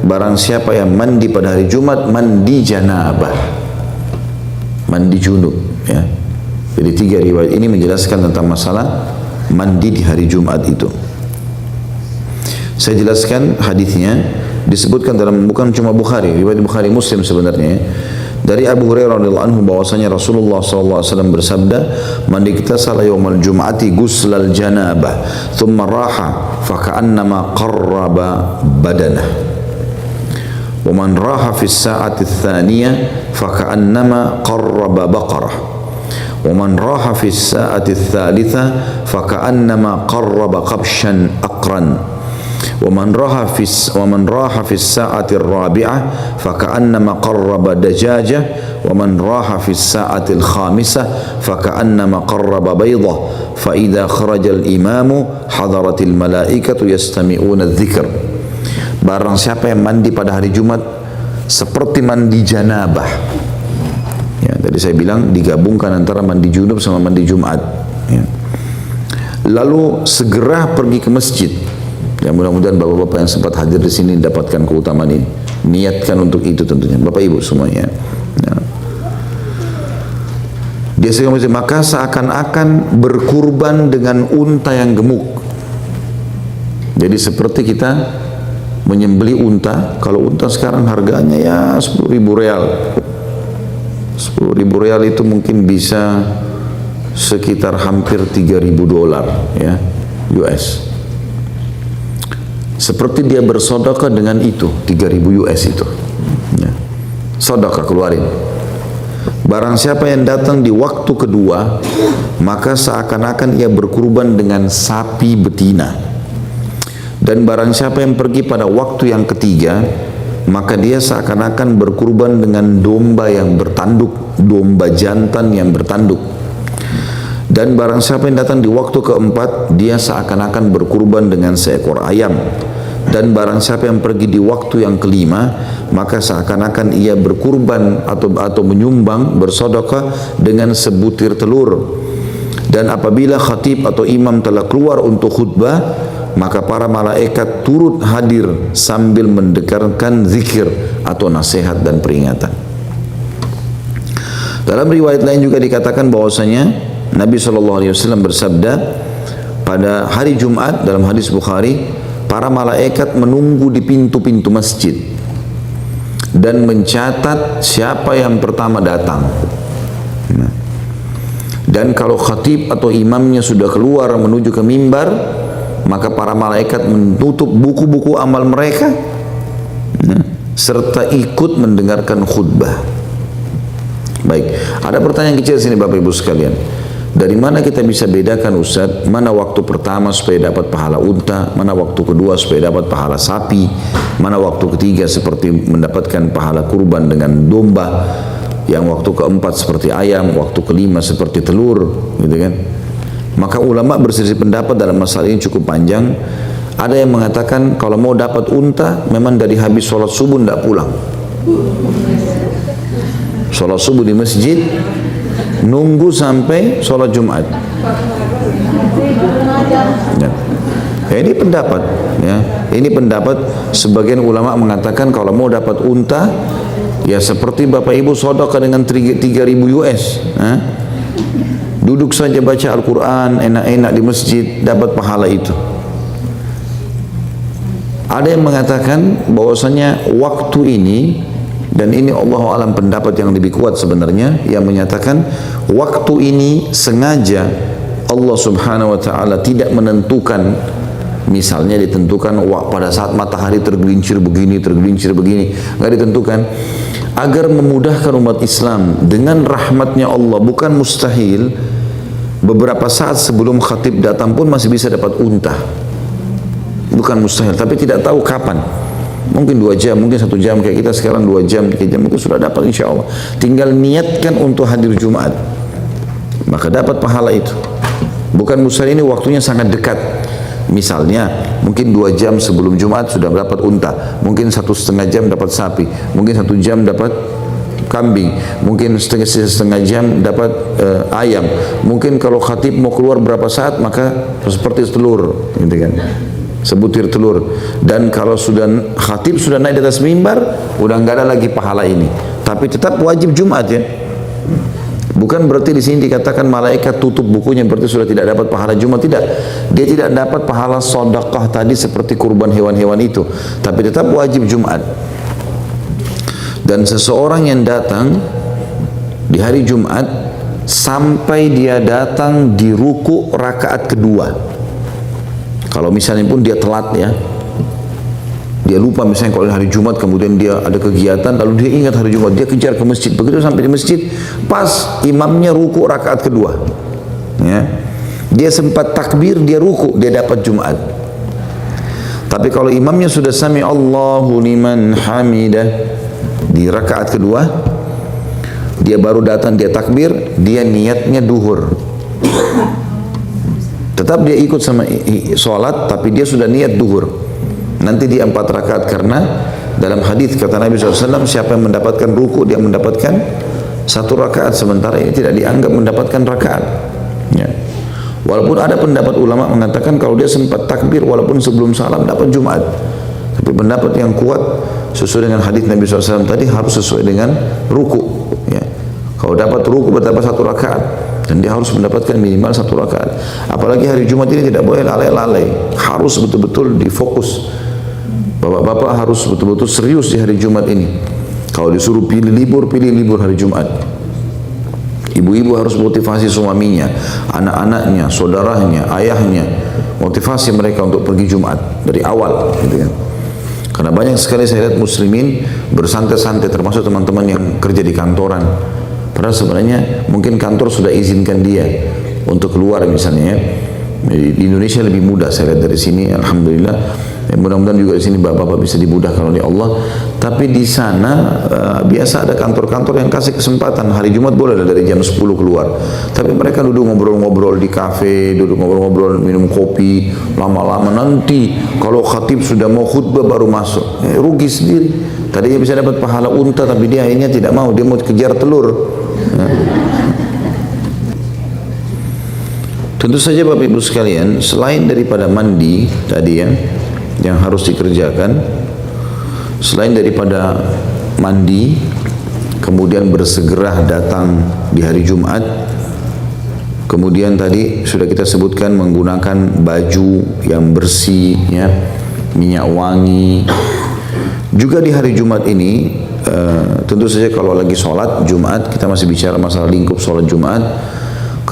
barang siapa yang mandi pada hari Jumat, mandi janabah, mandi junub, ya. Jadi 3 riwayat ini menjelaskan tentang masalah mandi di hari Jumat itu. Saya jelaskan hadisnya, disebutkan dalam, bukan cuma Bukhari, riwayat Bukhari Muslim sebenarnya, dari Abu Hurairah radhiyallahu anhu bahwasanya Rasulullah SAW bersabda, "Man iktasala yaumal jum'ati guslal janabah thumma raha faka'annama qarraba badanah wa man raha fi as-sa'ati ats-tsaniyah faka'annama qarraba baqarah wa man raha fi as-sa'ati ats-tsalitsah faka'annama qarraba qabshan aqran ومن راح في الساعة الرابعة فكأنما قرب دجاجة ومن راح في الساعة الخامسة فكأنما قرب بيضة فإذا خرج الإمام حضرت الملائكة يستمعون الذكر." Barang siapa yang mandi pada hari Jumat seperti mandi janabah, ya, tadi saya bilang digabungkan antara mandi junub sama mandi Jumat, ya. Lalu segera pergi ke masjid. Ya, mudah-mudahan bapak-bapak yang sempat hadir di sini dapatkan keutamaan ini. Niatkan untuk itu tentunya, bapak ibu semuanya. Ya. Dia segera maka seakan-akan berkurban dengan unta yang gemuk. Jadi seperti kita menyembeli unta, kalau unta sekarang harganya ya 10.000 real. 10.000 real itu mungkin bisa sekitar hampir 3.000 dolar, ya, US. Seperti dia bersedekah dengan itu, 3.000 US itu, ya. Sedekah keluarin. Barang siapa yang datang di waktu kedua, maka seakan-akan ia berkurban dengan sapi betina. Dan barang siapa yang pergi pada waktu yang ketiga, maka dia seakan-akan berkurban dengan domba yang bertanduk, domba jantan yang bertanduk. Dan barang siapa yang datang di waktu keempat, dia seakan-akan berkurban dengan seekor ayam. Dan barang siapa yang pergi di waktu yang kelima, maka seakan-akan ia berkurban atau menyumbang, bersedekah dengan sebutir telur. Dan apabila khatib atau imam telah keluar untuk khutbah, maka para malaikat turut hadir sambil mendengarkan zikir atau nasihat dan peringatan. Dalam riwayat lain juga dikatakan bahwasanya Nabi SAW bersabda, pada hari Jumat dalam hadis Bukhari, para malaikat menunggu di pintu-pintu masjid dan mencatat siapa yang pertama datang. Dan kalau khatib atau imamnya sudah keluar menuju ke mimbar, maka para malaikat menutup buku-buku amal mereka serta ikut mendengarkan khutbah. Baik, ada pertanyaan kecil sini Bapak Ibu sekalian. Dari mana kita bisa bedakan Ustaz, mana waktu pertama supaya dapat pahala unta, mana waktu kedua supaya dapat pahala sapi, mana waktu ketiga seperti mendapatkan pahala kurban dengan domba, yang waktu keempat seperti ayam, waktu kelima seperti telur, gitu kan? Maka ulama berselisih pendapat dalam masalah ini cukup panjang. Ada yang mengatakan kalau mau dapat unta, memang dari habis sholat subuh tidak pulang. Sholat subuh di masjid, nunggu sampai sholat Jumat. Ya, ini pendapat. Ya, ini pendapat sebagian ulama mengatakan kalau mau dapat unta, ya seperti Bapak Ibu sedekah dengan 3.000 US. Duduk saja baca Al-Quran, enak-enak di masjid, dapat pahala itu. Ada yang mengatakan bahwasanya waktu ini, dan ini Allah alam pendapat yang lebih kuat sebenarnya, yang menyatakan waktu ini sengaja Allah subhanahu wa ta'ala tidak menentukan, misalnya ditentukan pada saat matahari tergelincir begini, nggak ditentukan, agar memudahkan umat Islam dengan rahmatnya Allah. Bukan mustahil, beberapa saat sebelum khatib datang pun masih bisa dapat unta. Bukan mustahil, tapi tidak tahu kapan. Mungkin 2 jam, mungkin 1 jam, kayak kita sekarang 2 jam, 3 jam itu sudah dapat insya Allah. Tinggal niatkan untuk hadir Jumat, maka dapat pahala itu. Bukan mustahil, ini waktunya sangat dekat. Misalnya mungkin 2 jam sebelum Jumat sudah dapat unta, mungkin 1,5 jam dapat sapi, mungkin 1 jam dapat kambing, mungkin setengah jam dapat ayam. Mungkin kalau khatib mau keluar berapa saat, maka seperti telur, gitu kan, sebutir telur. Dan kalau sudah khatib sudah naik di atas mimbar, udah nggak ada lagi pahala ini, tapi tetap wajib Jumat ya. Bukan berarti di sini dikatakan malaikat tutup bukunya berarti sudah tidak dapat pahala Jumat, tidak. Dia tidak dapat pahala sedekah tadi seperti kurban hewan-hewan itu, tapi tetap wajib Jumat. Dan seseorang yang datang di hari Jumat sampai dia datang di ruku rakaat kedua, kalau misalnya pun dia telat ya, dia lupa misalnya kalau hari Jumat, kemudian dia ada kegiatan, lalu dia ingat hari Jumat, dia kejar ke masjid. Begitu sampai di masjid, pas imamnya ruku rakaat kedua, ya, dia sempat takbir, dia ruku, dia dapat Jumat. Tapi kalau imamnya sudah sami Allahu liman hamidah di rakaat kedua, dia baru datang, dia takbir, dia niatnya duhur. Tetap dia ikut sama sholat, tapi dia sudah niat duhur. Nanti dia 4 rakaat, karena dalam hadis kata Nabi SAW, siapa yang mendapatkan ruku dia mendapatkan 1 rakaat, sementara ini tidak dianggap mendapatkan rakaat. Ya. Walaupun ada pendapat ulama mengatakan kalau dia sempat takbir walaupun sebelum salam dapat Jumat, tapi pendapat yang kuat sesuai dengan hadis Nabi SAW tadi harus sesuai dengan ruku. Ya. Kalau dapat ruku berdapat 1 rakaat, dan dia harus mendapatkan minimal 1 rakaat. Apalagi hari Jumat ini tidak boleh lalai-lalai, harus betul-betul difokus. Bapak-bapak harus betul-betul serius di hari Jumat ini. Kalau disuruh pilih libur hari Jumat. Ibu-ibu harus motivasi suaminya, anak-anaknya, saudaranya, ayahnya, motivasi mereka untuk pergi Jumat dari awal, gitu kan. Karena banyak sekali saya lihat muslimin bersantai-santai, termasuk teman-teman yang kerja di kantoran. Padahal sebenarnya mungkin kantor sudah izinkan dia untuk keluar misalnya ya. Di Indonesia lebih mudah saya lihat dari sini, alhamdulillah. Mudah-mudahan juga di sini bapak-bapak bisa dimudahkan oleh Allah. Tapi di sana biasa ada kantor-kantor yang kasih kesempatan hari Jumat boleh dari jam 10 keluar. Tapi mereka duduk ngobrol-ngobrol di kafe, duduk ngobrol-ngobrol minum kopi, lama-lama nanti kalau khatib sudah mau khutbah baru masuk. Rugi sendiri. Tadinya bisa dapat pahala unta, tapi dia akhirnya tidak mau, dia mau kejar telur. Tentu saja Bapak Ibu sekalian, selain daripada mandi tadi ya, yang harus dikerjakan, selain daripada mandi, kemudian bersegera datang di hari Jumat, kemudian tadi sudah kita sebutkan menggunakan baju yang bersih, ya, minyak wangi. Juga di hari Jumat ini, tentu saja kalau lagi sholat Jumat, kita masih bicara masalah lingkup sholat Jumat.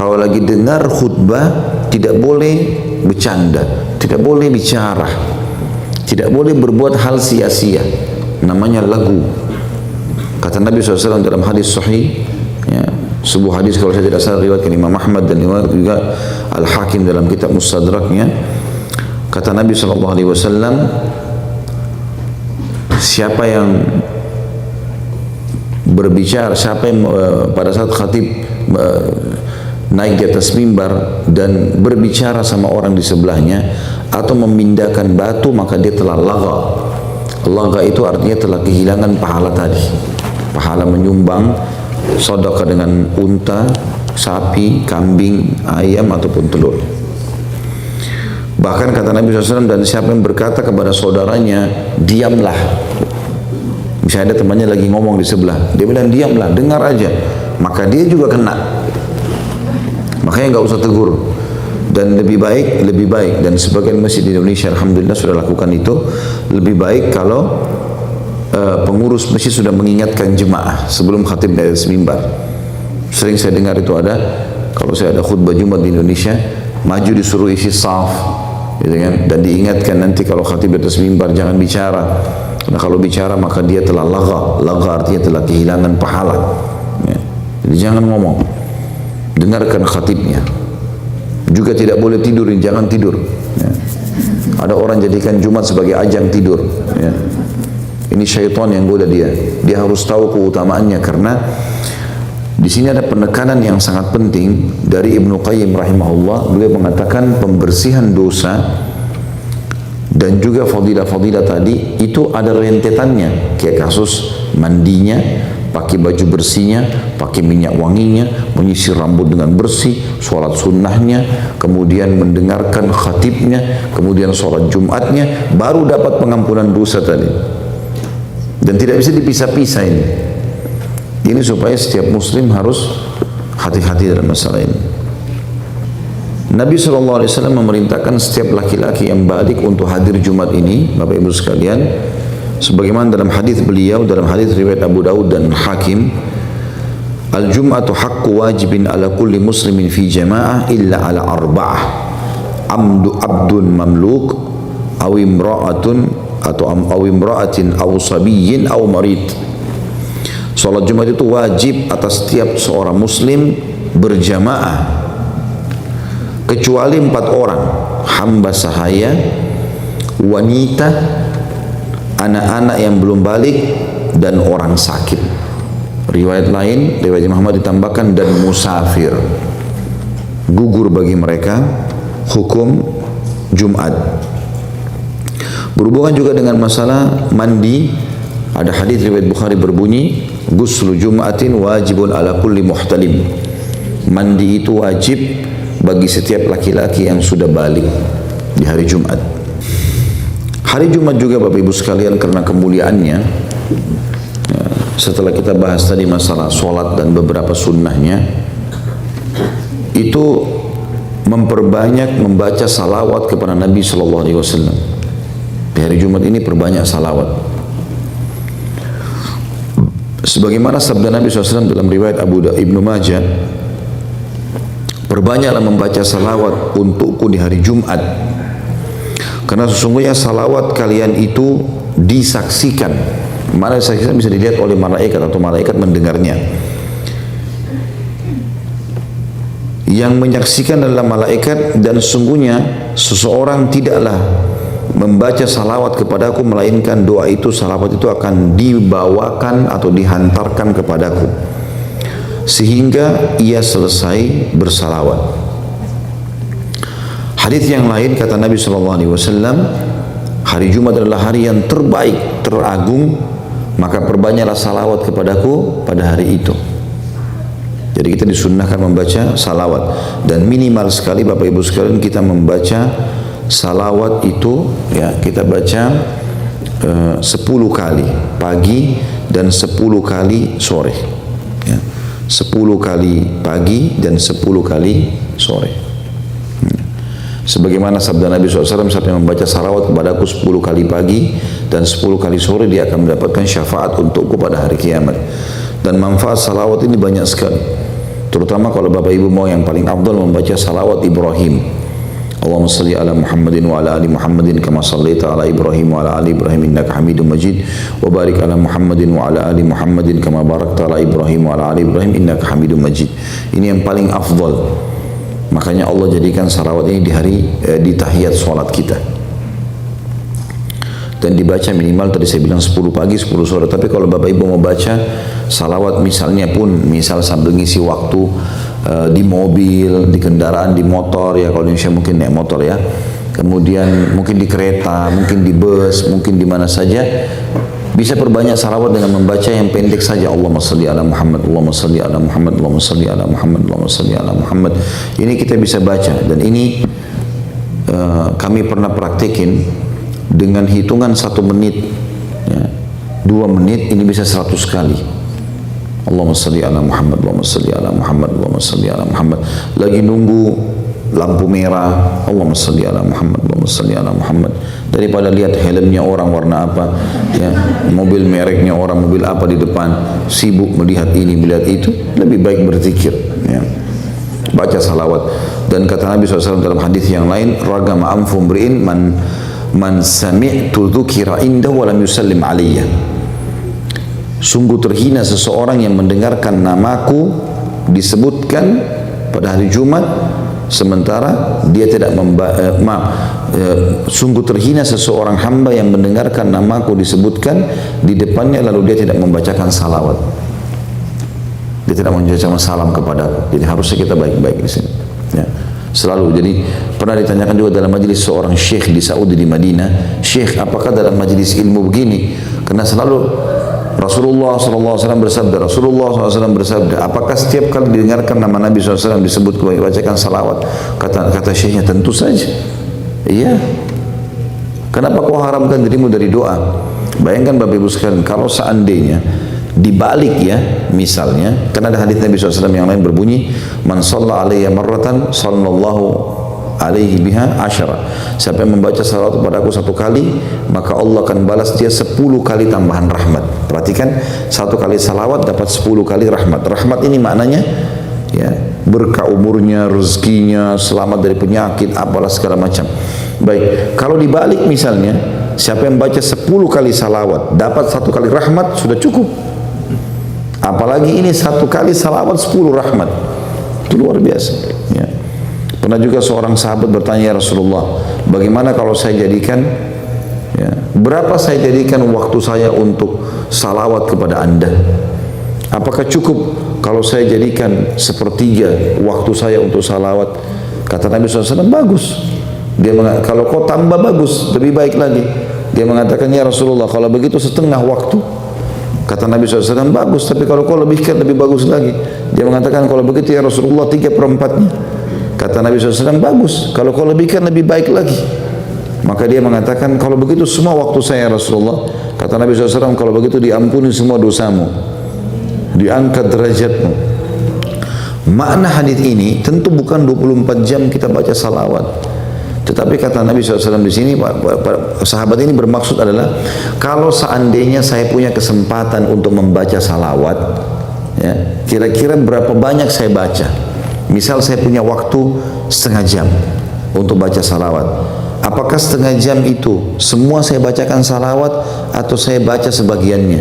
Kalau lagi dengar khutbah tidak boleh bercanda, tidak boleh bicara, tidak boleh berbuat hal sia-sia, namanya lagu. Kata Nabi SAW dalam hadis sahih, ya, sebuah hadis kalau saya tidak salah riwayatkan Imam Ahmad dan juga Al-Hakim dalam kitab Mustadraknya. Kata Nabi SAW, siapa yang berbicara, siapa yang pada saat khatib naik di atas mimbar dan berbicara sama orang di sebelahnya atau memindahkan batu, maka dia telah lagha. Lagha itu artinya telah kehilangan pahala tadi, pahala menyumbang sedekah dengan unta, sapi, kambing, ayam ataupun telur. Bahkan kata Nabi SAW, dan siapa yang berkata kepada saudaranya, diamlah. Misalnya ada temannya lagi ngomong di sebelah, dia bilang diamlah, dengar aja, maka dia juga kena. Makanya nggak usah tegur. Dan lebih baik, dan sebagian masjid di Indonesia alhamdulillah sudah lakukan itu. Lebih baik kalau pengurus masjid sudah mengingatkan jemaah sebelum khatib dari mimbar. Sering saya dengar itu ada, kalau saya ada khutbah Jumat di Indonesia, maju disuruh isi saf, gitu kan? Dan diingatkan nanti kalau khatib di atas mimbar jangan bicara. Karena kalau bicara maka dia telah lagha. Lagha artinya telah kehilangan pahala. Ya. Jadi jangan ngomong. Dengarkan khatibnya. Juga tidak boleh tidur, jangan tidur. Ya. Ada orang jadikan Jumat sebagai ajang tidur. Ya. Ini syaitan yang goda dia. Dia harus tahu keutamaannya, karena di sini ada penekanan yang sangat penting dari Ibnu Qayyim rahimahullah. Beliau mengatakan pembersihan dosa dan juga fadilah-fadilah tadi itu ada rentetannya, kayak kasus mandinya, pakai baju bersihnya, pakai minyak wanginya, menyisir rambut dengan bersih, sholat sunnahnya, kemudian mendengarkan khatibnya, kemudian sholat Jumatnya, baru dapat pengampunan dosa tadi. Dan tidak bisa dipisah-pisah ini. Ini supaya setiap muslim harus hati-hati dalam masalah ini. Nabi SAW memerintahkan setiap laki-laki yang balik untuk hadir Jumat ini, Bapak Ibu sekalian, sebagaimana dalam hadis beliau, dalam hadis riwayat Abu Daud dan Hakim, al-jum'atu haqqu wajibin ala kulli muslimin fi jama'ah illa ala arba'ah, abdun mamluk aw imra'atun aw imra'atin aw sabiyyin aw marid. Salat Jumat itu wajib atas setiap seorang muslim berjamaah kecuali 4 orang, hamba sahaya, wanita, anak-anak yang belum balik, dan orang sakit. Riwayat lain, riwayat Imam Ahmad ditambahkan dan musafir. Gugur bagi mereka hukum Jumat. Berhubungan juga dengan masalah mandi, ada hadis riwayat Bukhari berbunyi, ghuslu Jum'atin wajibun ala kulli muhtalim. Mandi itu wajib bagi setiap laki-laki yang sudah balik di hari Jumat. Hari Jumat juga Bapak Ibu sekalian, karena kemuliaannya, ya, setelah kita bahas tadi masalah sholat dan beberapa sunnahnya, itu memperbanyak membaca salawat kepada Nabi SAW. Di hari Jumat ini perbanyak salawat. Sebagaimana sabda Nabi SAW dalam riwayat Ibnu Majah, perbanyaklah membaca salawat untukku di hari Jumat, karena sesungguhnya salawat kalian itu disaksikan. Mana disaksikan bisa dilihat oleh malaikat atau malaikat mendengarnya. Yang menyaksikan adalah malaikat, dan sesungguhnya seseorang tidaklah membaca salawat kepadaku melainkan doa itu, salawat itu akan dibawakan atau dihantarkan kepadaku sehingga ia selesai bersalawat. Hadis yang lain kata Nabi SAW, hari Jumat adalah hari yang terbaik, teragung, maka perbanyaklah salawat kepadaku pada hari itu. Jadi kita disunnahkan membaca salawat, dan minimal sekali Bapak Ibu sekalian kita membaca salawat itu, ya, kita baca 10 kali pagi dan 10 kali sore, ya. 10 kali pagi dan 10 kali sore. Sebagaimana sabda Nabi SAW, siapa yang membaca salawat kepadaku 10 kali pagi dan 10 kali sore, dia akan mendapatkan syafaat untukku pada hari kiamat. Dan manfaat salawat ini banyak sekali. Terutama kalau Bapak Ibu mau yang paling afdal membaca salawat Ibrahim. Allahumma salli ala Muhammadin wa ala ali Muhammadin kama sallaita ala Ibrahim wa ala ali Ibrahim innaka Hamidum Majid wa barik ala Muhammadin wa ala ali Muhammadin kama barakta ala Ibrahim wa ala ali Ibrahim innaka Hamidum Majid. Ini yang paling afdal. Makanya Allah jadikan salawat ini di tahiyat salat kita. Dan dibaca minimal tadi saya bilang 10 pagi 10 sore. Tapi kalau Bapak Ibu mau baca salawat misalnya pun misal sambil ngisi waktu di mobil, di kendaraan, di motor ya, kalau di Indonesia mungkin naik motor ya, kemudian mungkin di kereta, mungkin di bus, mungkin di mana saja, bisa perbanyak salawat dengan membaca yang pendek saja. Allahumma salli ala Muhammad, Allahumma salli ala Muhammad, Allahumma salli ala Muhammad, Allahumma salli ala Muhammad. Ini kita bisa baca, dan ini kami pernah praktekin dengan hitungan 1 menit ya, 2 menit ini bisa 100 kali. Allahumma salli ala Muhammad, Allahumma salli ala Muhammad, Allahumma salli ala Muhammad. Lagi nunggu lampu merah, Allahumma salli ala Muhammad, Allahumma salli ala Muhammad. Daripada lihat helmnya orang warna apa ya, mobil mereknya orang mobil apa di depan, sibuk melihat ini melihat itu, lebih baik berzikir ya, baca salawat. Dan kata Nabi SAW dalam hadis yang lain, ragama anfu mri'in man sami'tu dzukira indahu wa lam yusallim alayya. Sungguh terhina seseorang yang mendengarkan namaku disebutkan pada hari Jumat sementara dia tidak sungguh terhina seseorang hamba yang mendengarkan namaku disebutkan di depannya lalu dia tidak membacakan salawat. Dia tidak mengucapkan salam kepadaku. Jadi harusnya kita baik-baik di sini. Ya. Selalu. Jadi pernah ditanyakan juga dalam majelis seorang syekh di Saudi di Madinah, syekh apakah dalam majelis ilmu begini? Karena selalu Rasulullah SAW bersabda, apakah setiap kali didengarkan nama Nabi SAW disebut bacakan salawat? Kata syekhnya, tentu saja. Iya. Kenapa kau haramkan dirimu dari doa? Bayangkan Bapak Ibu sekalian, kalau seandainya dibalik ya, misalnya, karena ada hadis Nabi SAW yang lain berbunyi, man shalla alayya marratan sallallahu alaihi biha asyara. Siapa yang membaca salawat kepada aku 1 kali, maka Allah akan balas dia 10 kali tambahan rahmat. Perhatikan, 1 kali salawat dapat 10 kali rahmat. Rahmat ini maknanya ya, berkah umurnya, rezekinya, selamat dari penyakit, apalah segala macam. Baik, kalau dibalik misalnya, siapa yang baca 10 kali salawat dapat 1 kali rahmat, sudah cukup. Apalagi ini 1 kali salawat 10 rahmat. Itu luar biasa ya. Pernah juga seorang sahabat bertanya, ya Rasulullah, bagaimana kalau saya jadikan ya, berapa saya jadikan waktu saya untuk salawat kepada Anda? Apakah cukup kalau saya jadikan 1/3 waktu saya untuk salawat? Kata Nabi SAW, bagus. Dia kalau kau tambah bagus, lebih baik lagi. Dia mengatakan, ya Rasulullah, kalau begitu 1/2 waktu. Kata Nabi SAW, bagus, tapi kalau kau lebihkan lebih bagus lagi. Dia mengatakan, kalau begitu ya Rasulullah 3/4-nya. Kata Nabi SAW, bagus, kalau kau lebihkan lebih baik lagi. Maka dia mengatakan, kalau begitu semua waktu saya Rasulullah. Kata Nabi SAW, kalau begitu diampuni semua dosamu, diangkat derajatmu. Makna hadis ini tentu bukan 24 jam kita baca salawat. Tetapi kata Nabi SAW di sini, sahabat ini bermaksud adalah, kalau seandainya saya punya kesempatan untuk membaca salawat, ya, kira-kira berapa banyak saya baca? Misal saya punya waktu 1/2 jam untuk baca salawat. Apakah 1/2 jam itu semua saya bacakan salawat atau saya baca sebagiannya?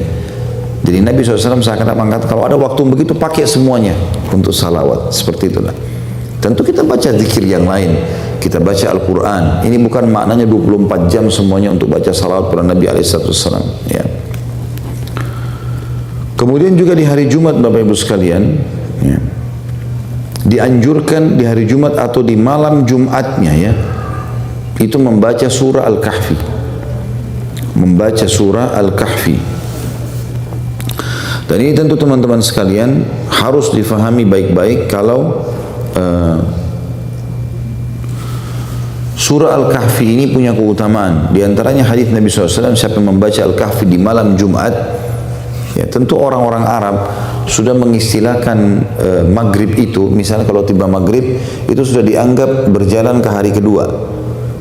Jadi Nabi SAW seakan mengatakan, kalau ada waktu begitu pakai semuanya untuk salawat. Seperti itulah. Tentu kita baca zikir yang lain. Kita baca Al-Quran. Ini bukan maknanya 24 jam semuanya untuk baca salawat pada Nabi SAW. Ya. Kemudian juga di hari Jumat Bapak Ibu sekalian, ya, dianjurkan di hari Jumat atau di malam Jumatnya ya, itu membaca surah Al-Kahfi. Membaca surah Al-Kahfi. Dan ini tentu teman-teman sekalian harus difahami baik-baik kalau surah Al-Kahfi ini punya keutamaan. Di antaranya hadis Nabi SAW, siapa yang membaca Al-Kahfi di malam Jumat, ya, tentu orang-orang Arab sudah mengistilahkan maghrib itu, misalnya kalau tiba maghrib itu sudah dianggap berjalan ke hari kedua.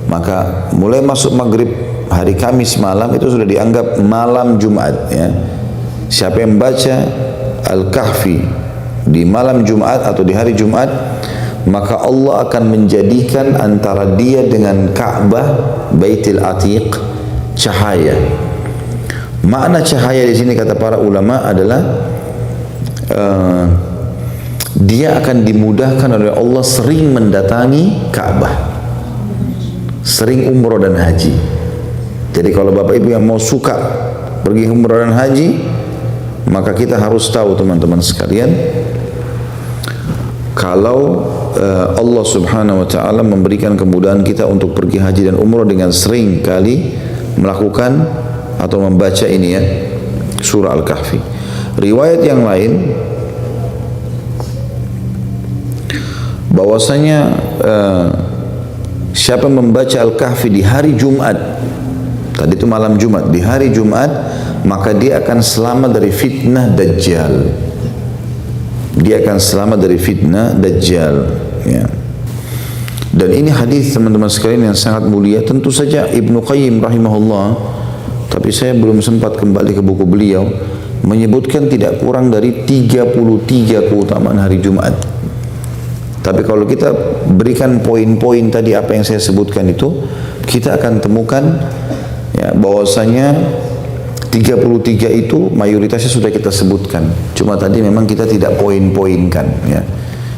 Maka mulai masuk maghrib hari Kamis malam itu sudah dianggap malam Jumat. Ya. Siapa yang baca Al-Kahfi di malam Jumat atau di hari Jumat, maka Allah akan menjadikan antara dia dengan Ka'bah Baitul Atiq cahaya. Makna cahaya di sini kata para ulama adalah dia akan dimudahkan oleh Allah sering mendatangi Ka'bah, sering umroh dan haji. Jadi kalau Bapak Ibu yang mau suka pergi umroh dan haji, maka kita harus tahu teman-teman sekalian, kalau Allah subhanahu wa ta'ala memberikan kemudahan kita untuk pergi haji dan umrah dengan sering kali melakukan atau membaca ini ya, surah Al-Kahfi. Riwayat yang lain bahwasanya siapa membaca Al-Kahfi di hari Jumat, tadi itu malam Jumat, di hari Jumat, maka dia akan selamat dari fitnah Dajjal. Dia akan selamat dari fitnah Dajjal ya. Dan ini hadis teman-teman sekalian yang sangat mulia. Tentu saja Ibnu Qayyim rahimahullah, tapi saya belum sempat kembali ke buku beliau, menyebutkan tidak kurang dari 33 keutamaan hari Jumat. Tapi kalau kita berikan poin-poin tadi apa yang saya sebutkan itu, kita akan temukan ya, bahwasanya 33 itu mayoritasnya sudah kita sebutkan. Cuma tadi memang kita tidak poin-poinkan ya.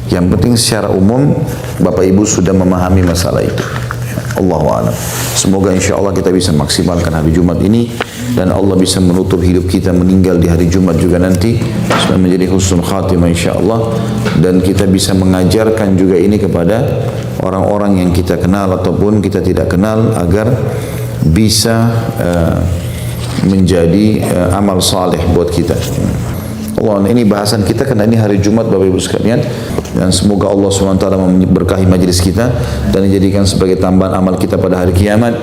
Yang penting secara umum Bapak Ibu sudah memahami masalah itu ya. Allahu a'lam. Semoga insya Allah kita bisa maksimalkan hari Jumat ini, dan Allah bisa menutup hidup kita meninggal di hari Jumat juga nanti supaya menjadi husnul khatimah insya Allah. Dan kita bisa mengajarkan juga ini kepada orang-orang yang kita kenal ataupun kita tidak kenal, agar bisa menjadi amal saleh buat kita. Allah, ini bahasan kita karena ini hari Jumat Bapak Ibu sekalian, dan semoga Allah SWT memberkahi majlis kita dan dijadikan sebagai tambahan amal kita pada hari kiamat.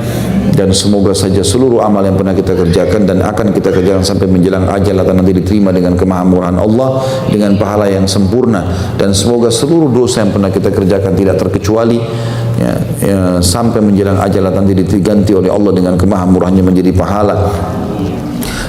Dan semoga saja seluruh amal yang pernah kita kerjakan dan akan kita kerjakan sampai menjelang ajal atau nanti diterima dengan kemahamurahan Allah dengan pahala yang sempurna. Dan semoga seluruh dosa yang pernah kita kerjakan tidak terkecuali ya, sampai menjelang ajal nanti diganti oleh Allah dengan kemahamurahannya menjadi pahala.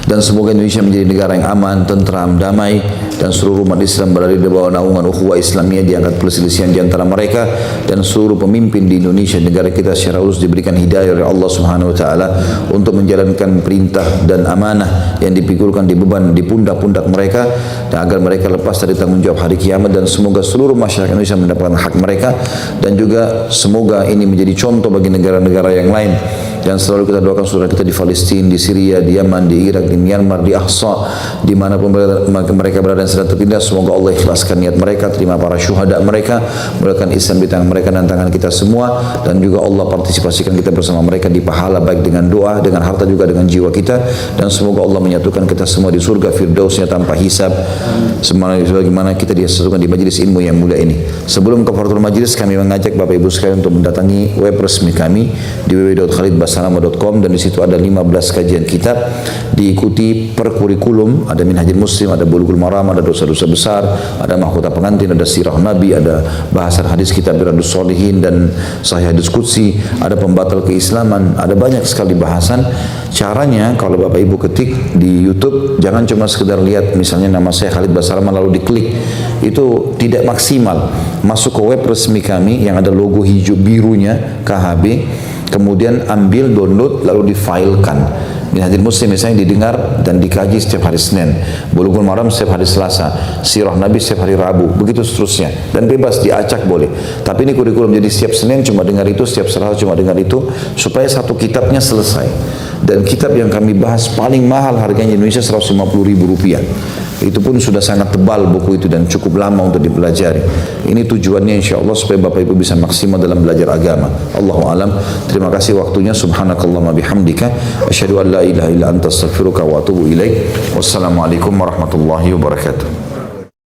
Dan semoga Indonesia menjadi negara yang aman, tentram, damai, dan seluruh umat Islam berada di bawah naungan ukhuwah Islamiyah, diangkat perselisihan di antara mereka, dan seluruh pemimpin di Indonesia negara kita secara khusus diberikan hidayah oleh Allah Subhanahu wa taala untuk menjalankan perintah dan amanah yang dipikulkan di beban di pundak-pundak mereka, dan agar mereka lepas dari tanggung jawab hari kiamat. Dan semoga seluruh masyarakat Indonesia mendapatkan hak mereka, dan juga semoga ini menjadi contoh bagi negara-negara yang lain. Dan selalu kita doakan saudara kita di Palestina, di Syria, di Yaman, di Irak, di Myanmar, di Ahsa, di mana mereka berada dan sedang tertindas. Semoga Allah ikhlaskan niat mereka, terima para syuhada mereka, mulakan Islam di tangan mereka dan tangan kita semua, dan juga Allah partisipasikan kita bersama mereka di pahala, baik dengan doa, dengan harta, juga dengan jiwa kita. Dan semoga Allah menyatukan kita semua di surga firdausnya tanpa hisab, sebagaimana kita disatukan di majelis ilmu yang mulia ini. Sebelum kafaratul majelis, kami mengajak Bapak Ibu sekalian untuk mendatangi web resmi kami di www.khalidbasalamah.com, dan di situ ada 15 kajian kitab diikuti per kurikulum. Ada Minhajul Muslim, ada Bulughul Maram, ada dosa-dosa besar, ada mahkota pengantin, ada sirah Nabi, ada bahasan hadis kitab Riyadhus Shalihin dan Sahih Hadis Qudsi, ada pembatal keislaman, ada banyak sekali bahasan. Caranya kalau Bapak Ibu ketik di YouTube, jangan cuma sekedar lihat misalnya nama saya Khalid Basalamah lalu diklik, itu tidak maksimal. Masuk ke web resmi kami yang ada logo hijau birunya KHB, kemudian ambil download lalu difilekan. Minhajul Muslim misalnya didengar dan dikaji setiap hari Senin, Bulughul Maram setiap hari Selasa, Sirah Nabi setiap hari Rabu, begitu seterusnya. Dan bebas diacak boleh. Tapi ini kurikulum, jadi setiap Senin cuma dengar itu, setiap Selasa cuma dengar itu, supaya satu kitabnya selesai. Dan kitab yang kami bahas paling mahal harganya di Indonesia Rp150.000. Itu pun sudah sangat tebal buku itu dan cukup lama untuk dipelajari. Ini tujuannya insya Allah supaya Bapak Ibu bisa maksimal dalam belajar agama. Allahu alam. Terima kasih waktunya. Subhanakallahumma bihamdika asyhadu an la ilaha illa anta astaghfiruka wa atubu ilaik. Wassalamualaikum warahmatullahi wabarakatuh.